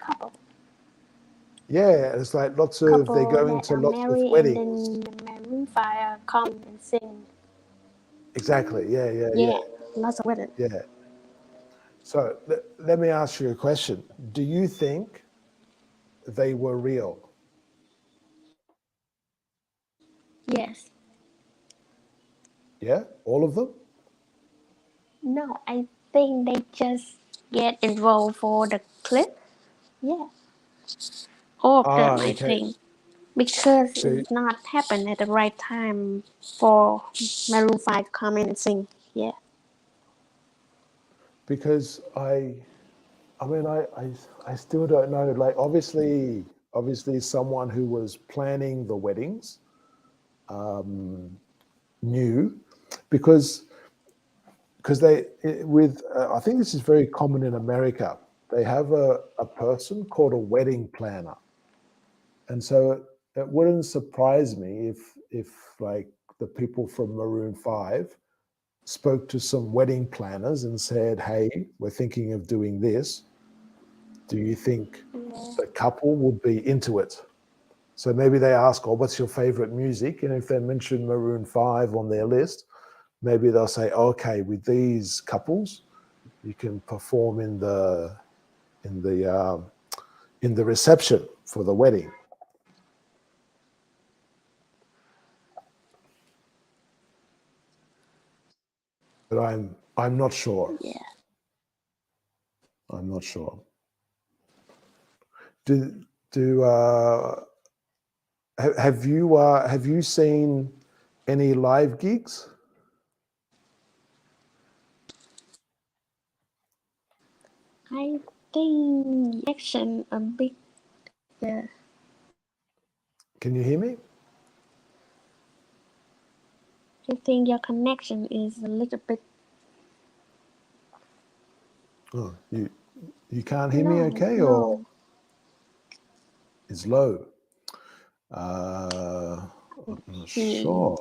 Yeah, it's like they're couple going that to are lots of married, and weddings. then the Maroon 5 come and sing. Exactly. Yeah. Yeah, lots of weddings. Yeah. So let me ask you a question. Do you think they were real? Yes. Yeah, all of them? No, I think they just get involved for the clip. Yeah, all of them, I Okay. think. Because So it's not happened at the right time for Maroon 5 come in and sing. Yeah. because I mean I still don't know. Like obviously someone who was planning the weddings knew because they with I think this is very common in America. They have a person called a wedding planner, and so it wouldn't surprise me if like the people from Maroon 5 spoke to some wedding planners and said, hey, we're thinking of doing this, do you think Yeah. the couple would be into it? So maybe they ask, oh, what's your favorite music? And if they mention Maroon 5 on their list, maybe they'll say, okay, with these couples you can perform in the in the reception for the wedding. But I'm not sure. Yeah. I'm not sure. Do have you seen any live gigs? I think action a bit. Yeah. Can you hear me? I think your connection is a little bit Oh, you can't hear me low. okay, or No, it's low? Uh, I'm not he, sure.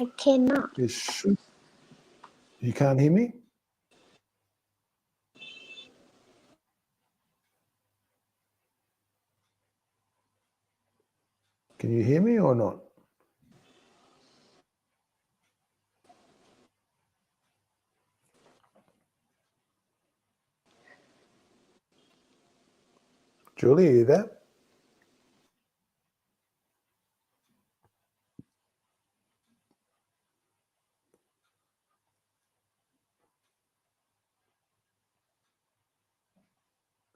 I cannot. It should. You can't hear me? Can you hear me or not? Julie, are you there?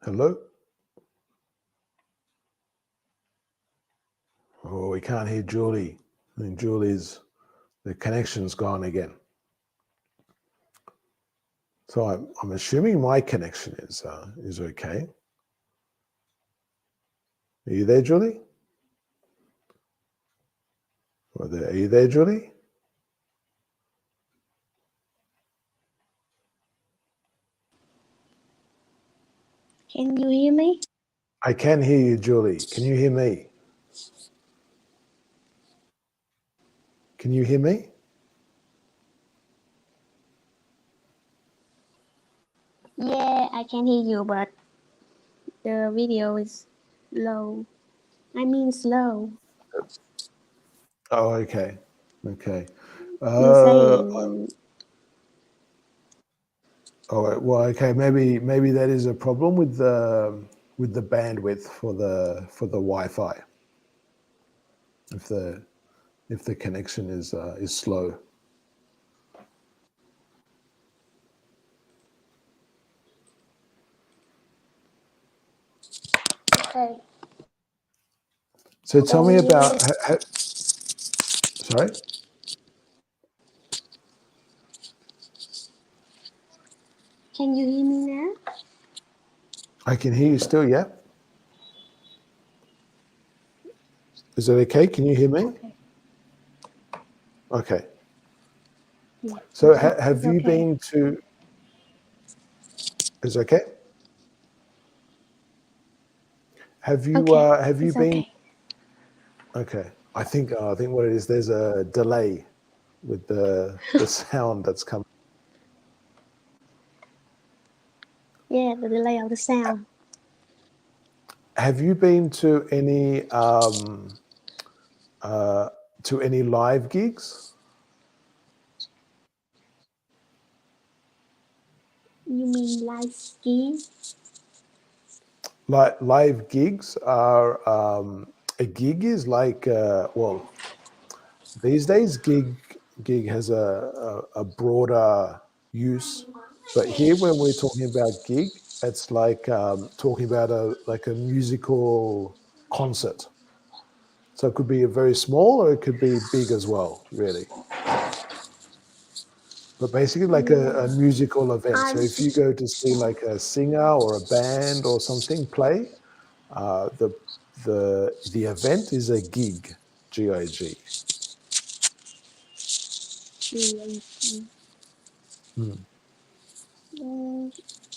Hello? Oh, we can't hear Julie. I think the connection's gone again. So I'm assuming my connection is okay. Are you there, Julie? Are you there, Julie? Can you hear me? I can hear you, Julie. Can you hear me? Can you hear me? Yeah, I can hear you, but the video is low. I mean slow. Oh, okay. Okay. You're Uh, saying all right. Well, okay. Maybe that is a problem with the bandwidth for the Wi-Fi. If the connection is slow. okay. So tell me Can about. Sorry, you hear me now? I can hear you still. Yeah. Is that okay? Can you hear me? Okay. Okay. Yeah, So it's have you okay. been to? Is okay? Have you Okay, have you it's been? okay. Okay, I think what it is. There's a delay with the sound that's coming. Yeah, the delay of the sound. Have you been to any live gigs? You mean live skiing? Like live gigs are a gig is like well, these days gig has a broader use, but here when we're talking about gig, it's like talking about a musical concert. So it could be a very small or it could be big as well, really. But basically like a Yeah. musical event. So I'm if you go to see like a singer or a band or something play, uh, the the event is a gig, GIG. Mm. mm,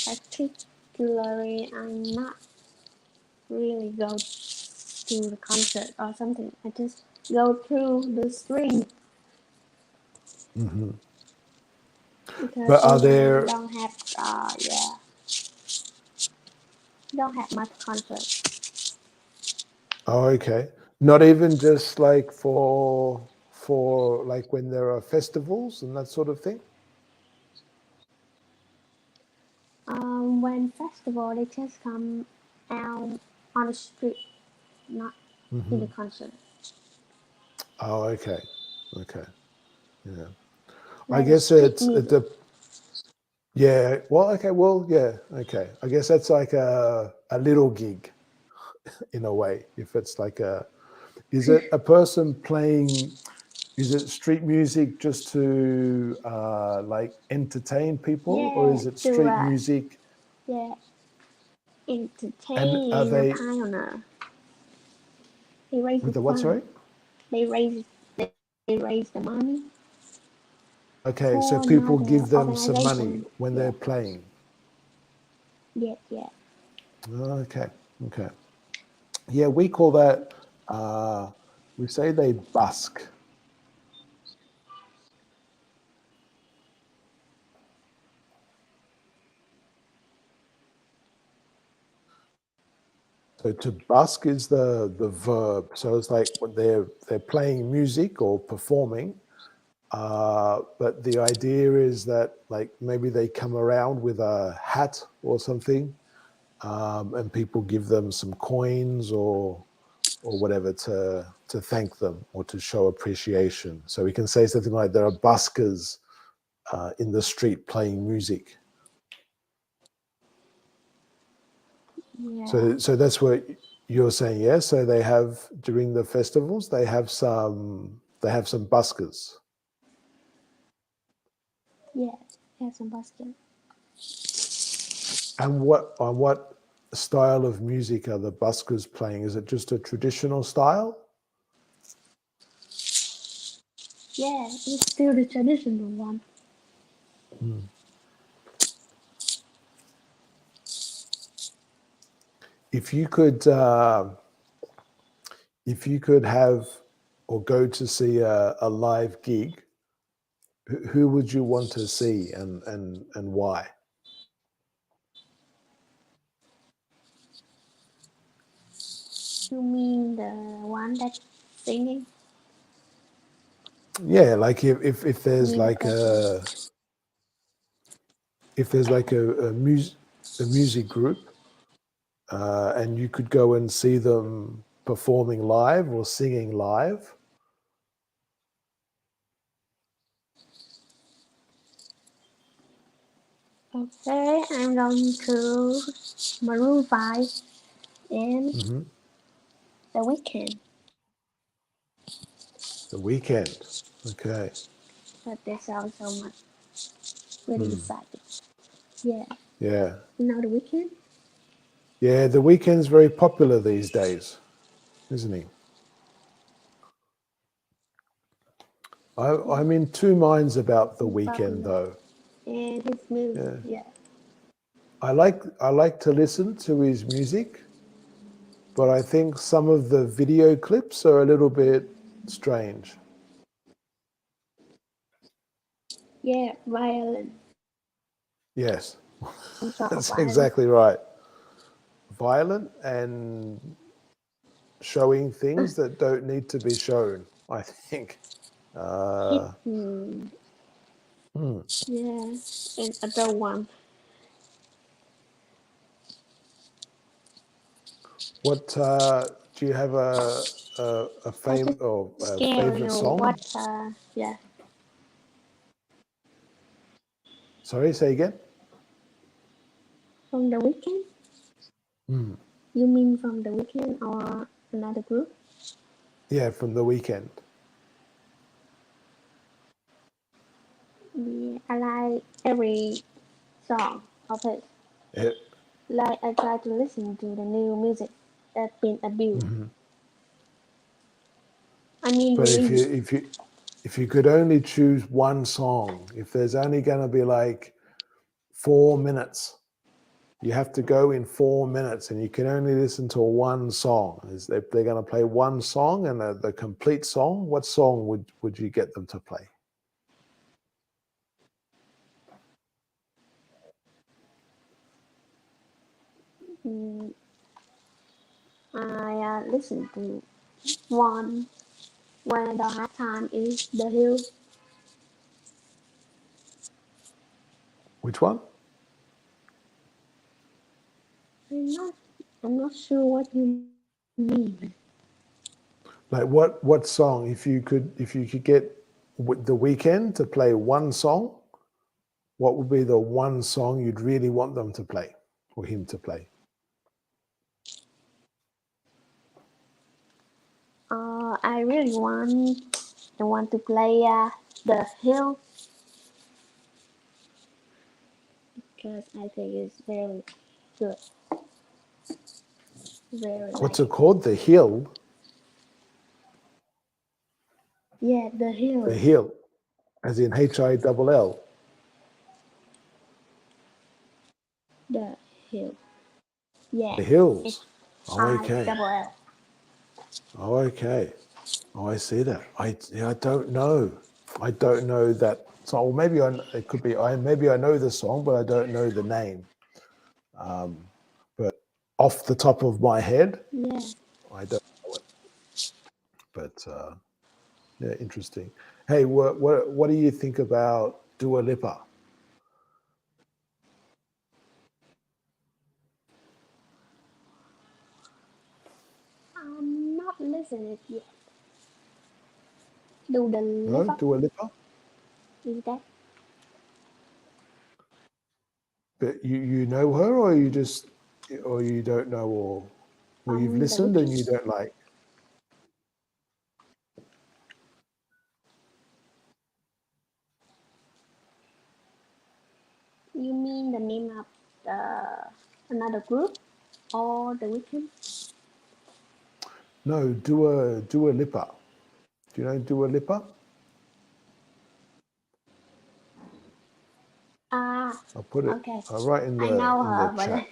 particularly, I'm not really go to the concert or something. I just go through the stream Hmm. because But are we there? don't have yeah, don't have much concert. Oh, okay. Not even just like for like when there are festivals and that sort of thing. When festival, they just come out on the street, not in Hmm. the concert. Oh, okay, okay, yeah. I Like a guess street it's music. yeah. Well, okay, well, yeah, okay. I guess that's like a little gig in a way. If it's like is it a person playing? Is it street music just to like entertain people, or Yeah, is it to street music? yeah, And are entertain a they pioneer. They raise the with the what? fund. Sorry. They raise the money Okay, for so people another give them some money organization. when Yeah, they're playing. yeah, yeah. Okay, okay. Yeah, we call that. Uh, we say they busk. So to busk is the verb. So it's like when they're playing music or performing. But the idea is that like maybe they come around with a hat or something, and people give them some coins or whatever to thank them or to show appreciation. So we can say something like there are buskers in the street playing music. Yeah, So that's what you're saying, yeah. So they have during the festivals they have some buskers. yeah. Have some basket. And what style of music are the buskers playing? Is it just a traditional style? Yeah, it's still the traditional one. Hmm. If you could, if you could have or go to see a live gig, who would you want to see and why? You mean the one that's singing? Yeah, like if You there's mean the like person? a music group, and you could go and see them performing live or singing live. Okay, I'm going to Maroon 5 and Hmm. The Weekend. The weekend. Okay. But they sound so much really Hmm. excited. Yeah, Yeah. you know The Weekend? Yeah, the weekend's very popular these days, isn't he? Yeah, I'm in two minds about the he's weekend popular. though. And his music, Yeah. yeah. I like to listen to his music, but I think some of the video clips are a little bit strange. Yeah, violent. Yes, Some sort of that's violence. exactly right. Violent and showing things that don't need to be shown, I think. Hidden. Hmm. Yeah, and other one. What do you have a I just scare favorite song? what yeah, Sorry, say again. from the weekend. Hmm. You mean from the weekend or another group? Yeah, from the weekend. Yeah, I like every song of his. Yeah. Like I try to listen to the new music that's been abused. Mhm. I mean But released. if you could only choose one song, if there's only going to be like 4 minutes, you have to go in 4 minutes, and you can only listen to one song. They're going to play one song and the complete song. What song would you get them to play? Mm, I listen to one when I don't have time is The Hill. Which one? I'm not I'm not sure what you mean. Like what song? If you could get the weekend to play one song, what would be the one song you'd really want them to play or him to play? I really want to play The Hill because I think it's very good. Very What's like it it. called? The Hill. Yeah, The The Hill. Hill, as in HILL. The Hill. Yeah, The H Hills. Oh, I okay. double L. Oh, okay. Oh, I see that. I don't know. I don't know that song. Or maybe it could be. Maybe I know the song, but I don't know the name. But off the top of my head, Yeah. I don't know it. But yeah, interesting. Hey, what do you think about Dua Lipa? I'm not listening yet. Do the No, live up Dua Lipa. is that? But you know her, or you just, or you don't know, or you've The listened and weekend? you don't like. You mean the name of another group or the weekend? No, Dua Lipa. Do you know Dua Lipa? Ah, I'll put it. okay. I'll write I know in the her, but chat.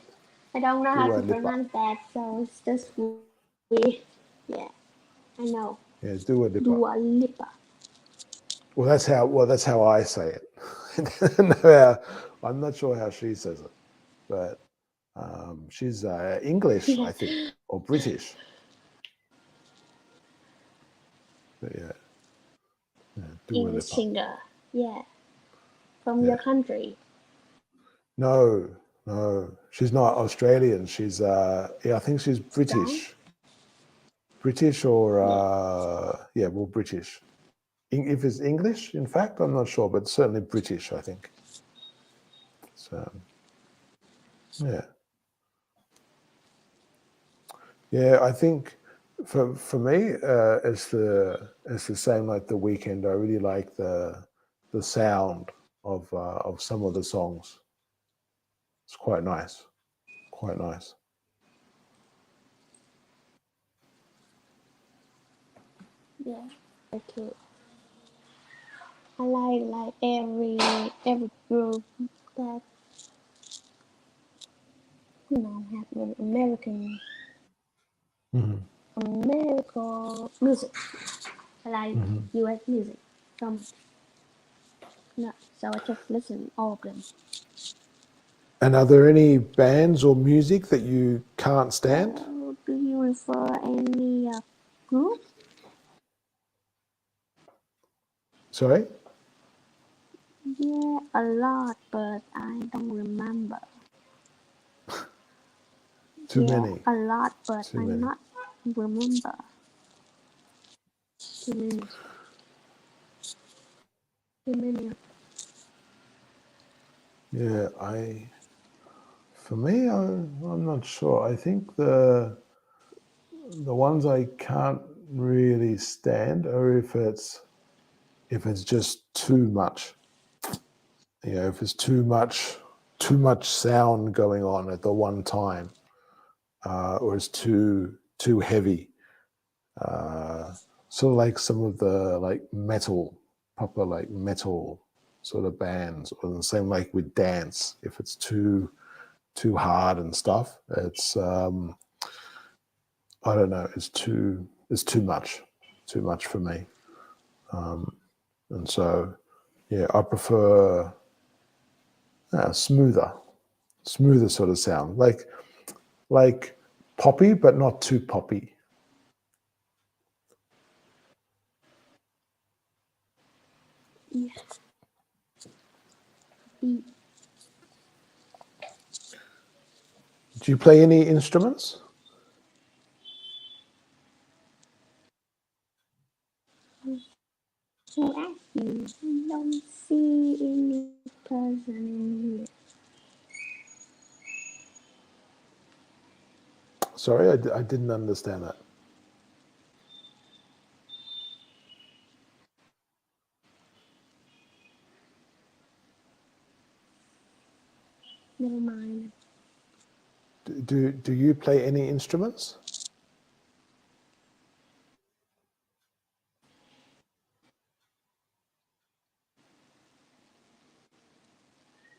I don't know how Dua to Lipa. pronounce that, so it's just weird. Yeah, I know. Yeah, Dua Lipa. Dua Lipa. Well, that's how I say it. No, I'm not sure how she says it, but she's English, Yeah, I think, or British. But yeah, Dua English Lipa. singer. Yeah, from your Yeah. country. No, no, she's not Australian. She's yeah, I think she's Brown. British or Yeah. yeah, well, British. If it's English, in fact, I'm not sure, but certainly British, I think. So yeah, yeah, I think for me, it's the same like the weekend. I really like the sound of some of the songs. It's quite nice, quite nice. Yeah. Okay. I like every group that have an American Mhm. American music. I like Mhm. US music. So, no, so I just listen all of them. And are there any bands or music that you can't stand? Do you refer any group? Sorry? Yeah, a lot, but I don't remember. Too Yeah, many. a lot, but Too I many. not remember. Too many. Too many. Yeah, for me, I'm not sure. I think the ones I can't really stand are if it's just too much. You know, if it's too much sound going on at the one time, or it's too heavy. Sort of like some of the like metal, proper like metal sort of bands, or the same like with dance. If it's too hard and stuff, it's I don't know, it's too much for me. And so yeah, I prefer smoother sort of sound, like poppy, but not too poppy. Yeah. Beat. Do you play any instruments? Who asked you? I don't see any person in here. Sorry, I didn't understand that. Never mind. Do you play any instruments?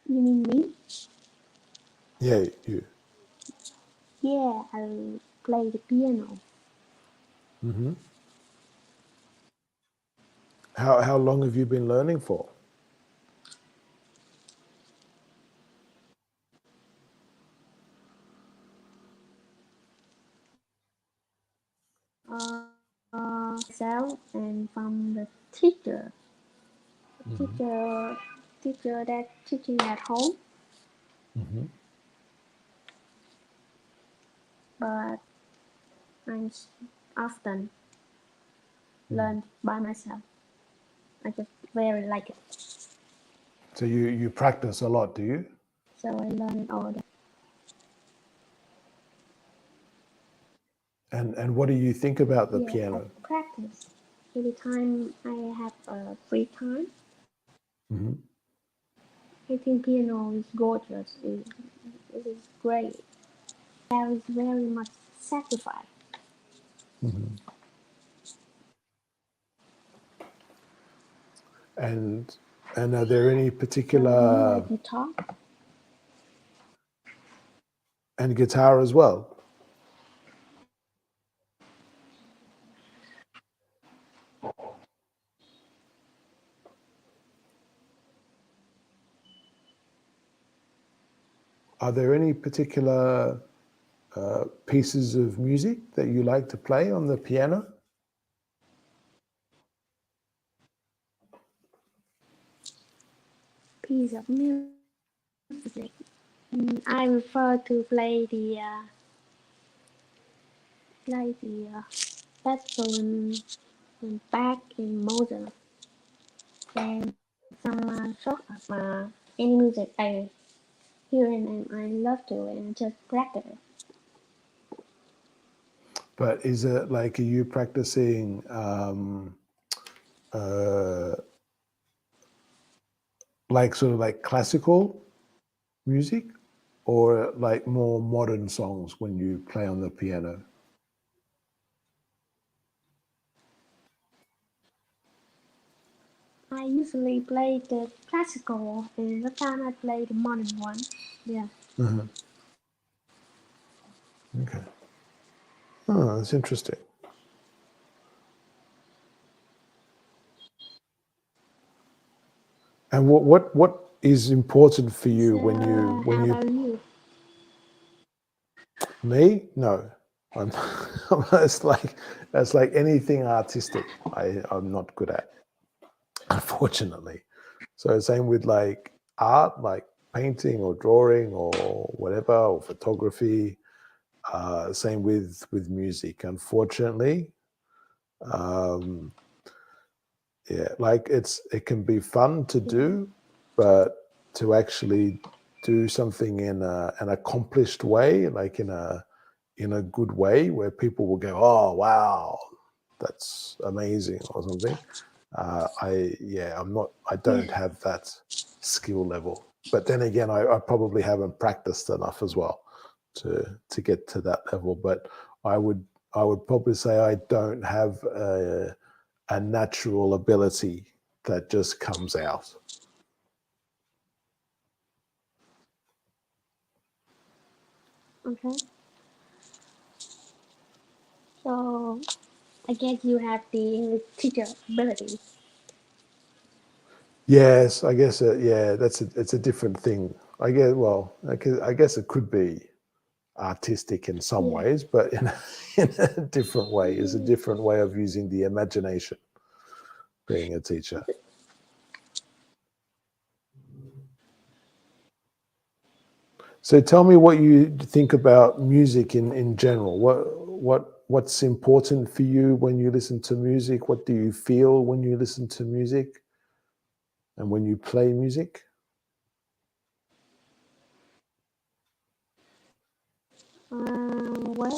You mean me? Yeah, you. Yeah, I play the piano. Hmm. How long have you been learning for? Uh, myself and from the teacher. Hmm. Teacher, teacher that teaching at home, Hmm. but I'm often learn by myself. I just very like it. So you practice a lot, do you? So I learn all the And what do you think about the yeah. I piano? practice every time I have free time. Hmm. I think piano is gorgeous. It is great. There is very much sacrifice. Hmm. And are there any So you particular, like guitar? and guitar as well? Are there any particular pieces of music that you like to play on the piano? Piece of music. I prefer to play the Beethoven and Bach and Mozart and some sort of any music I hear and I love to and just practice it. But is it like, are you practicing uh, like sort of like classical music, or like more modern songs when you play on the piano? I usually play the classical and the time I play the modern one. Yeah. Hmm. Okay. Oh, that's interesting. And what is important for you So, when how you about you? me? No, I'm. It's like anything artistic. I'm not good at, unfortunately. So same with like art, like painting or drawing or whatever, or photography. Same with music. Unfortunately, um, yeah, like it can be fun to do, but to actually do something in an accomplished way, like in a good way, where people will go, "Oh, wow, that's amazing," or something. I Yeah. don't have that skill level. But then again, I probably haven't practiced enough as well to get to that level. But I would I would probably say I don't have a natural ability that just comes out. Okay. So, I guess you have the English teacher ability. Yes, I guess. Yeah, it's a different thing. I guess. Well, I guess it could be artistic in some Yeah. ways, but in a different way. It's a Mm, different way of using the imagination. Being a teacher. So tell me what you think about music in general. What's important for you when you listen to music? What do you feel when you listen to music and when you play music? when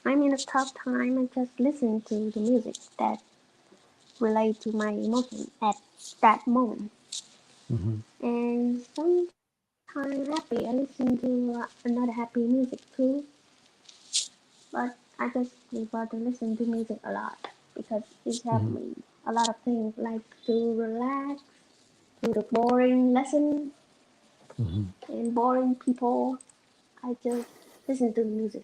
I'm in a tough time, I just listen to the music that relate to my emotion at that moment. Hmm. And sometimes happy, I listen to another happy music too. But I just prefer to listen to music a lot because it helps Hmm. me a lot of things like to relax, to the boring lesson Hmm. and boring people. I just listen to the music.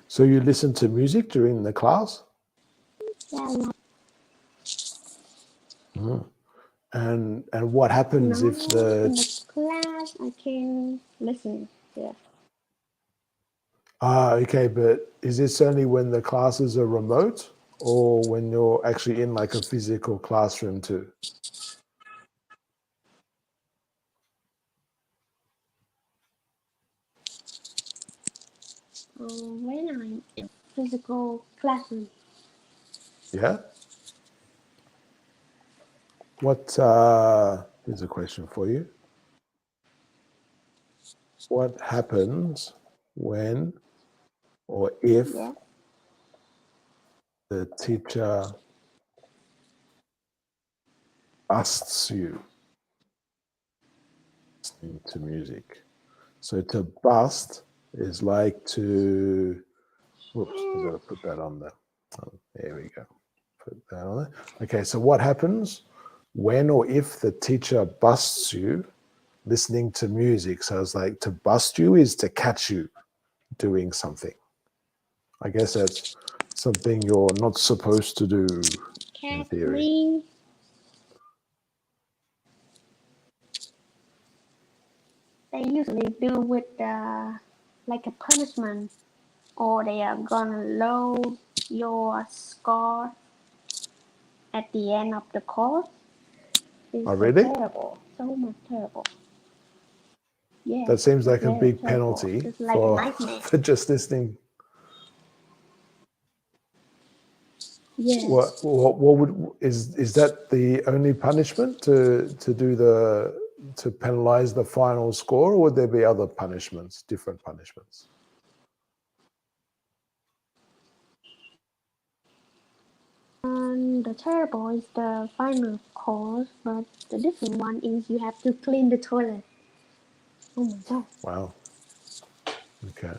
So you listen to music during the class? Yeah, Mhm. And what happens now if in the the class I can listen. Yeah. okay, but is this only when the classes are remote or when you're actually in like a physical classroom too? When I'm in physical classroom, Yeah. What here's a question for you. What happens when or if yeah. the teacher busts you listening to music? So to bust is like to whoops, I gotta put that on there. Oh, there we go. Put that on there. Okay, so what happens when or if the teacher busts you listening to music? So it's like to bust you is to catch you doing something. I guess that's something you're not supposed to do in Catch theory. me. They usually do with like a punishment, or they are gonna load your score at the end of the course. Oh, It's so really? terrible, so much terrible. Yeah, That seems it's like a very big terrible. penalty It's like a for nightmare. for just listening. Yes. What would is that the only punishment to do the to penalize the final score, or would there be other punishments, different punishments? And the terrible is the final course, but the different one is you have to clean the toilet. Oh my god, Wow. Okay.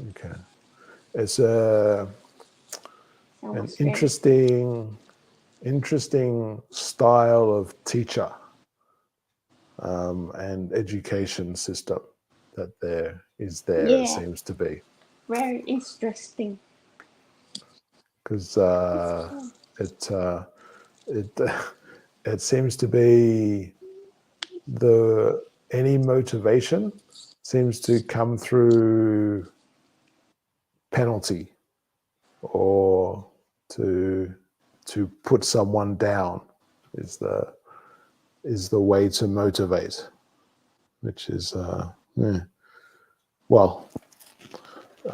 Okay. It's a so much an stress. interesting style of teacher and education system. that there is there. Yeah. It seems to be, Very interesting. because it it seems to be any motivation seems to come through penalty, or to put someone down is the way to motivate, which is well,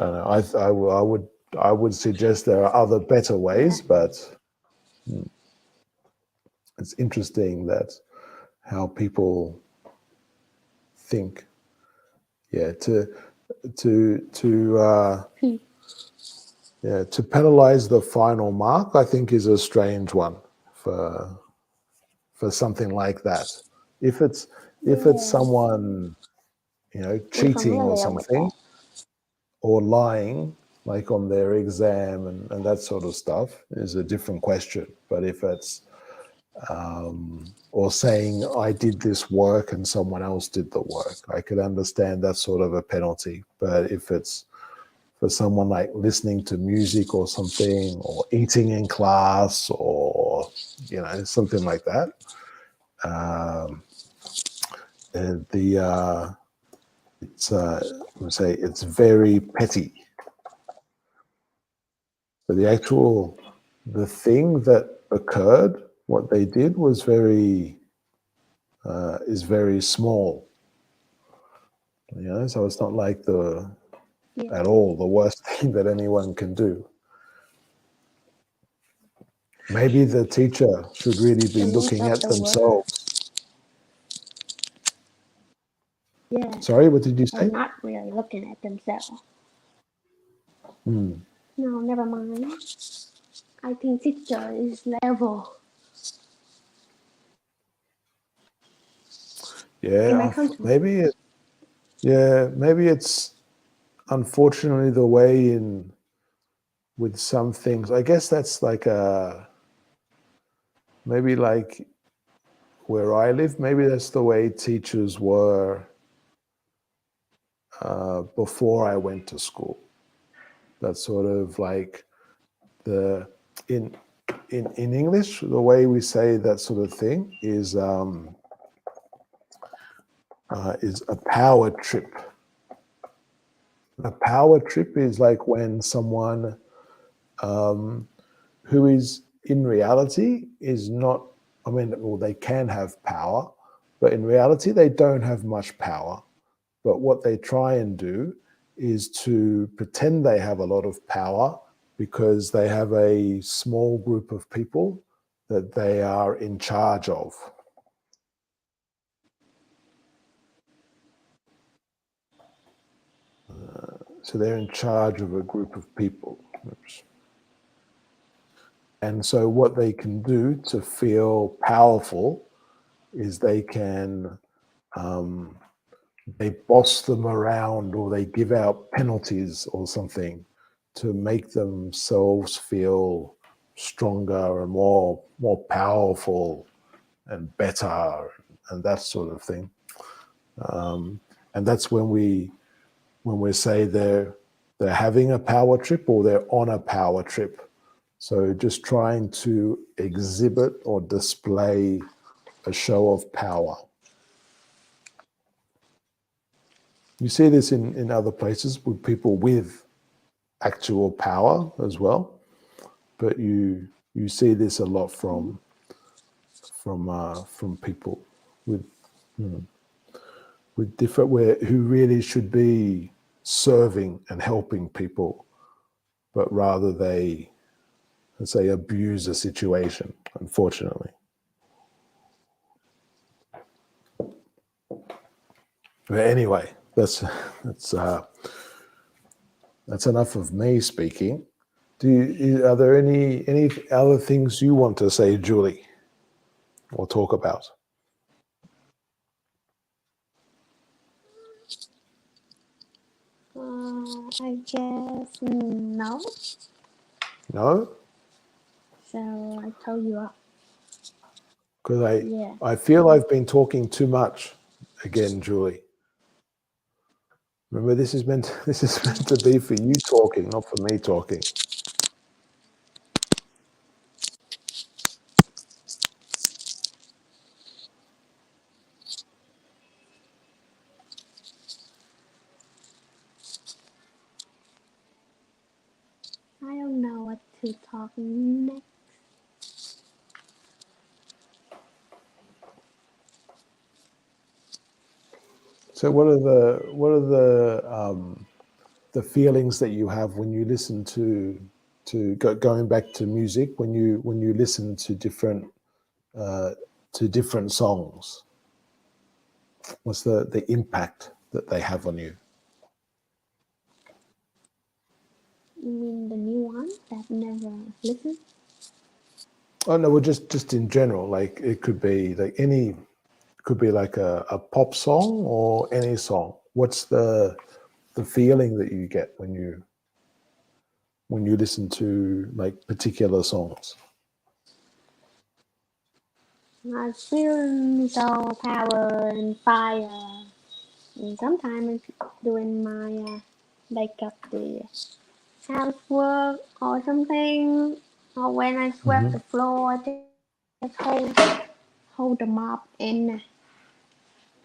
I don't know. I would suggest there are other better ways, but it's interesting that how people think. Yeah, to penalize the final mark, I think, is a strange one for something like that. If it's someone, cheating or something, or lying, like on their exam and that sort of stuff, is a different question. But if it's or saying I did this work and someone else did the work, I could understand that sort of a penalty. But if it's for someone like listening to music or something, or eating in class, or something like that, it's very petty. But the thing that occurred, what they did was is very small. So it's not like at all the worst thing that anyone can do. Maybe the teacher should really be looking at themselves. Yeah. Sorry, what did you say? They're not really looking at themselves. No, never mind. I think teacher is level. Yeah, maybe it's unfortunately the way with some things. I guess that's like maybe like where I live, maybe that's the way teachers were before I went to school. That's sort of like in English, the way we say that sort of thing is a power trip. A power trip is like when someone who is in reality is not, well, they can have power, but in reality they don't have much power. But what they try and do is to pretend they have a lot of power because they have a small group of people that they are in charge of. So they're in charge of a group of people. Oops. And so what they can do to feel powerful is they can they boss them around, or they give out penalties or something to make themselves feel stronger and more powerful and better and that sort of thing. And that's when we say they're having a power trip or they're on a power trip. So just trying to exhibit or display a show of power. You see this in other places with people with actual power as well, but you see this a lot from people with different, who really should be serving and helping people, but rather they, let's say, abuse a situation, unfortunately. But anyway, that's enough of me speaking. Are there any other things you want to say, Julie, or talk about? I guess no. No? So I told you up. Because I feel I've been talking too much again, Julie. Remember, this is meant to be for you talking, not for me talking. I don't know what to talk next. So, what are the feelings that you have when you listen to going back to music, when you listen to different songs? What's the impact that they have on you? You mean the new one that never listened? Oh no, well, just in general, like it could be like like a pop song or any song. What's the feeling that you get when you listen to like particular songs? I feel so power and fire. And sometimes doing my like up the housework or something, or when I swept the floor, I just hold the mop and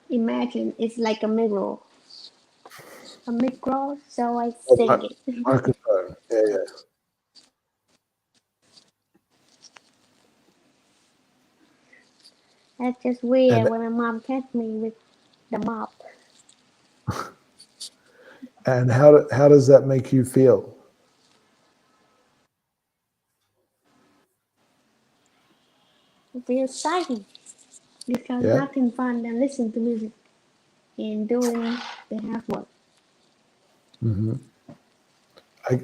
imagine it's like a mirror, so I sing it. Microphone. Yeah, yeah. That's just weird And when my mom catch me with the mop. how does that make you feel? I feel exciting because Yeah. nothing fun than listening to music and doing the housework.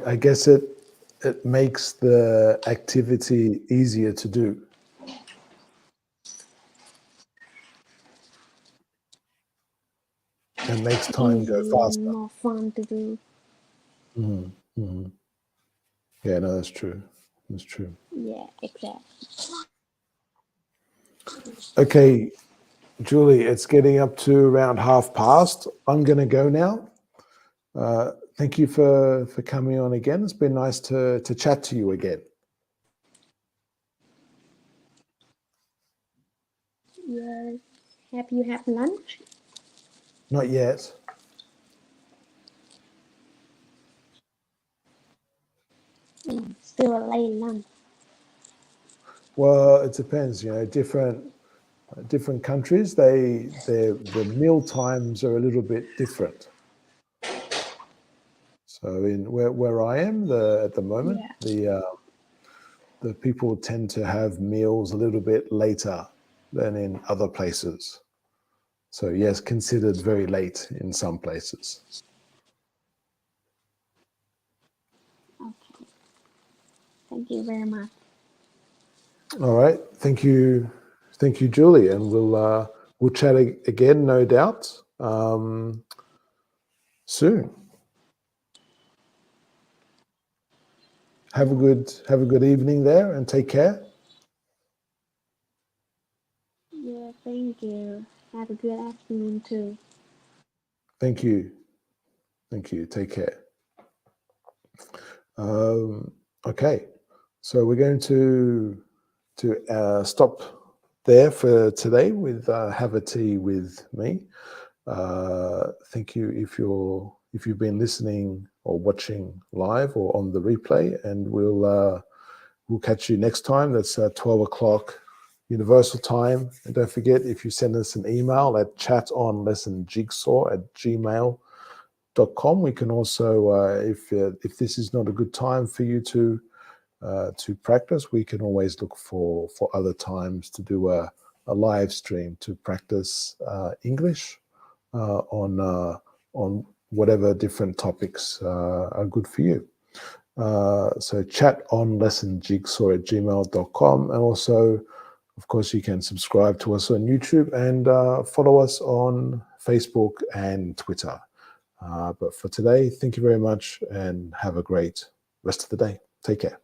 I guess it makes the activity easier to do. It makes time go Easy and faster. more fun to do. Yeah, no, that's true. That's true. Yeah, exactly. Okay, Julie, it's getting up to around past. I'm going to go now. Thank you for coming on again. It's been nice to chat to you again. Yes. Have you had lunch? Not yet. Still a late lunch. Well, it depends. You know, different countries, the meal times are a little bit different. So in where I am, at the moment, Yeah. the people tend to have meals a little bit later than in other places. So yes, considered very late in some places. Okay. Thank you very much. All right, thank you, Julie, and we'll chat again, no doubt, soon. Have a good evening there, and take care. Yeah, thank you. Have a good afternoon too. Thank you. Take care. Okay, so we're going to stop there for today with have a tea with me. Thank you if you've been listening or watching live or on the replay, and we'll catch you next time. That's 12 o'clock Universal Time. And don't forget, if you send us an email at chatonlessonjigsaw@gmail.com, we can also, if this is not a good time for you to practice, we can always look for other times to do a live stream to practice English on whatever different topics are good for you. So chat on lessonjigsaw@gmail.com, and also, of course, you can subscribe to us on YouTube and follow us on Facebook and Twitter. But for today, thank you very much and have a great rest of the day. Take care.